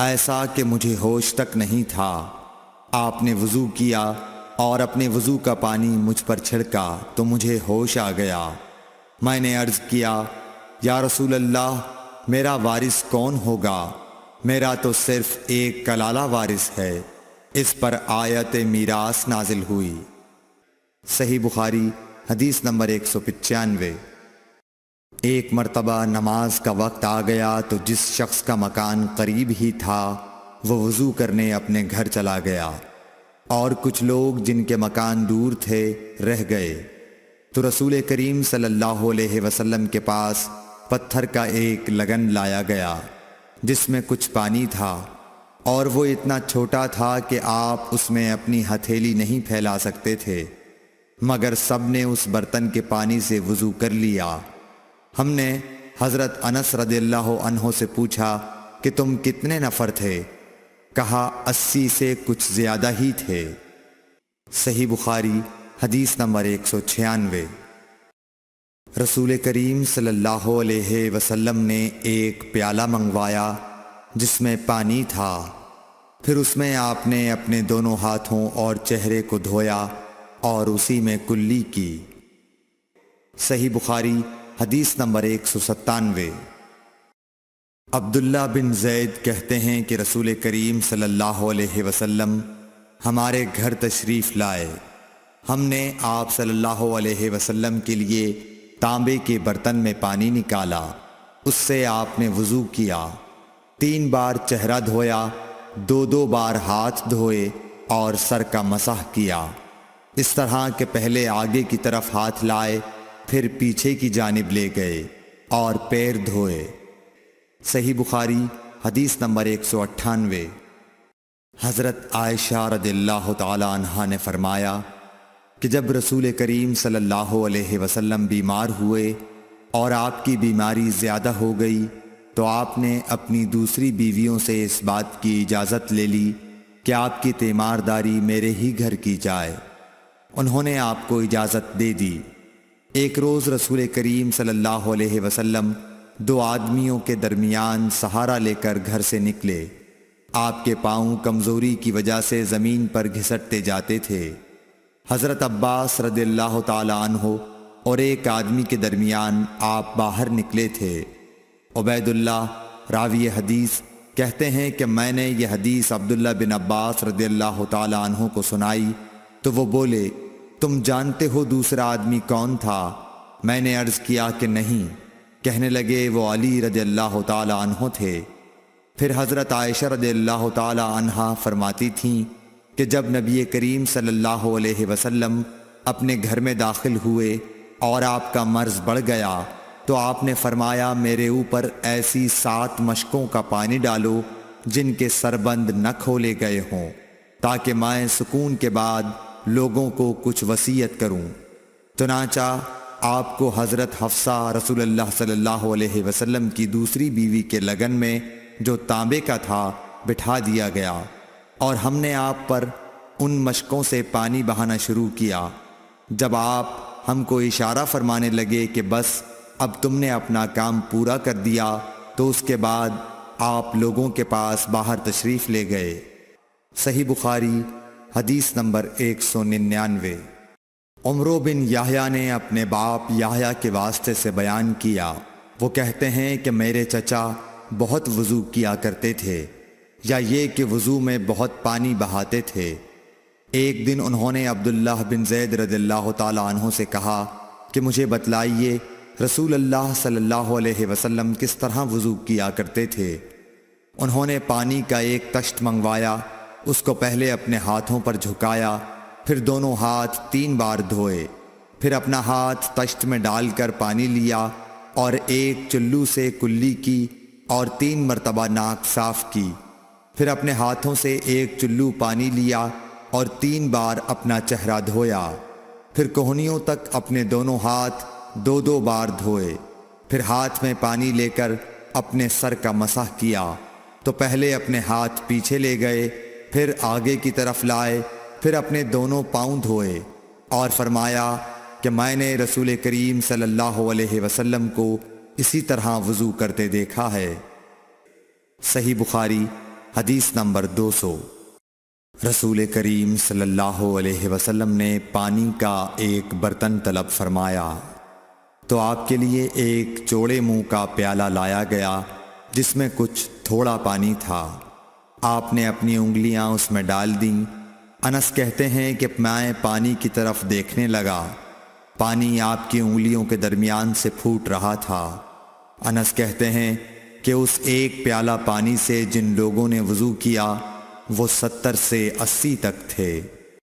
ایسا کہ مجھے ہوش تک نہیں تھا۔ آپ نے وضو کیا اور اپنے وضو کا پانی مجھ پر چھڑکا تو مجھے ہوش آ گیا۔ میں نے عرض کیا، یا رسول اللہ، میرا وارث کون ہوگا؟ میرا تو صرف ایک کلالہ وارث ہے۔ اس پر آیت میراث نازل ہوئی۔ صحیح بخاری حدیث نمبر 195۔ ایک مرتبہ نماز کا وقت آ گیا تو جس شخص کا مکان قریب ہی تھا وہ وضو کرنے اپنے گھر چلا گیا، اور کچھ لوگ جن کے مکان دور تھے رہ گئے۔ تو رسول کریم صلی اللہ علیہ وسلم کے پاس پتھر کا ایک لگن لایا گیا جس میں کچھ پانی تھا، اور وہ اتنا چھوٹا تھا کہ آپ اس میں اپنی ہتھیلی نہیں پھیلا سکتے تھے، مگر سب نے اس برتن کے پانی سے وضو کر لیا۔ ہم نے حضرت انس رضی اللہ عنہ سے پوچھا کہ تم کتنے نفر تھے؟ کہا 80 سے کچھ زیادہ ہی تھے۔ صحیح بخاری حدیث نمبر 196۔ رسول کریم صلی اللہ علیہ وسلم نے ایک پیالہ منگوایا جس میں پانی تھا، پھر اس میں آپ نے اپنے دونوں ہاتھوں اور چہرے کو دھویا اور اسی میں کلی کی۔ صحیح بخاری حدیث نمبر 197۔ عبداللہ بن زید کہتے ہیں کہ رسول کریم صلی اللہ علیہ وسلم ہمارے گھر تشریف لائے۔ ہم نے آپ صلی اللہ علیہ وسلم کے لیے تانبے کے برتن میں پانی نکالا، اس سے آپ نے وضو کیا، 3 بار چہرہ دھویا، 2 بار ہاتھ دھوئے اور سر کا مسح کیا، اس طرح کہ پہلے آگے کی طرف ہاتھ لائے، پھر پیچھے کی جانب لے گئے اور پیر دھوئے۔ صحیح بخاری حدیث نمبر 198۔ حضرت عائشہ رضی اللہ تعالی عنہا نے فرمایا کہ جب رسول کریم صلی اللہ علیہ وسلم بیمار ہوئے اور آپ کی بیماری زیادہ ہو گئی تو آپ نے اپنی دوسری بیویوں سے اس بات کی اجازت لے لی کہ آپ کی تیمارداری میرے ہی گھر کی جائے۔ انہوں نے آپ کو اجازت دے دی۔ ایک روز رسول کریم صلی اللہ علیہ وسلم 2 آدمیوں کے درمیان سہارا لے کر گھر سے نکلے۔ آپ کے پاؤں کمزوری کی وجہ سے زمین پر گھسٹتے جاتے تھے۔ حضرت عباس رضی اللہ تعالی عنہ اور ایک آدمی کے درمیان آپ باہر نکلے تھے۔ عبید اللہ راوی حدیث کہتے ہیں کہ میں نے یہ حدیث عبداللہ بن عباس رضی اللہ تعالی عنہ کو سنائی تو وہ بولے، تم جانتے ہو دوسرا آدمی کون تھا؟ میں نے عرض کیا کہ نہیں۔ کہنے لگے وہ علی رضی اللہ تعالی عنہ تھے۔ پھر حضرت عائشہ رضی اللہ تعالی عنہا فرماتی تھیں کہ جب نبی کریم صلی اللہ علیہ وسلم اپنے گھر میں داخل ہوئے اور آپ کا مرض بڑھ گیا تو آپ نے فرمایا میرے اوپر ایسی 7 مشکوں کا پانی ڈالو جن کے سربند نہ کھولے گئے ہوں، تاکہ میں سکون کے بعد لوگوں کو کچھ وصیت کروں۔ چنانچہ آپ کو حضرت حفصہ رسول اللہ صلی اللہ علیہ وسلم کی دوسری بیوی کے لگن میں جو تانبے کا تھا بٹھا دیا گیا، اور ہم نے آپ پر ان مشکوں سے پانی بہانا شروع کیا۔ جب آپ ہم کو اشارہ فرمانے لگے کہ بس اب تم نے اپنا کام پورا کر دیا تو اس کے بعد آپ لوگوں کے پاس باہر تشریف لے گئے۔ صحیح بخاری حدیث نمبر 199۔ عمرو بن یحییٰ نے اپنے باپ یحییٰ کے واسطے سے بیان کیا، وہ کہتے ہیں کہ میرے چچا بہت وضو کیا کرتے تھے، یا یہ کہ وضو میں بہت پانی بہاتے تھے۔ ایک دن انہوں نے عبداللہ بن زید رضی اللہ تعالی عنہ سے کہا کہ مجھے بتلائیے رسول اللہ صلی اللہ علیہ وسلم کس طرح وضو کیا کرتے تھے۔ انہوں نے پانی کا ایک تشت منگوایا، اس کو پہلے اپنے ہاتھوں پر جھکایا، پھر دونوں ہاتھ 3 بار دھوئے، پھر اپنا ہاتھ تشت میں ڈال کر پانی لیا اور ایک چلو سے کلی کی اور 3 مرتبہ ناک صاف کی، پھر اپنے ہاتھوں سے ایک چلو پانی لیا اور 3 بار اپنا چہرہ دھویا، پھر کوہنیوں تک اپنے دونوں ہاتھ 2 بار دھوئے، پھر ہاتھ میں پانی لے کر اپنے سر کا مسح کیا، تو پہلے اپنے ہاتھ پیچھے لے گئے، پھر آگے کی طرف لائے، پھر اپنے دونوں پاؤں دھوئے، اور فرمایا کہ میں نے رسول کریم صلی اللہ علیہ وسلم کو اسی طرح وضو کرتے دیکھا ہے۔ صحیح بخاری حدیث نمبر 200۔ رسول کریم صلی اللہ علیہ وسلم نے پانی کا ایک برتن طلب فرمایا تو آپ کے لیے ایک چوڑے منہ کا پیالہ لایا گیا جس میں کچھ تھوڑا پانی تھا۔ آپ نے اپنی انگلیاں اس میں ڈال دیں۔ انس کہتے ہیں کہ میں پانی کی طرف دیکھنے لگا، پانی آپ کی انگلیوں کے درمیان سے پھوٹ رہا تھا۔ انس کہتے ہیں کہ اس ایک پیالہ پانی سے جن لوگوں نے وضو کیا وہ 70 سے 80 تک تھے۔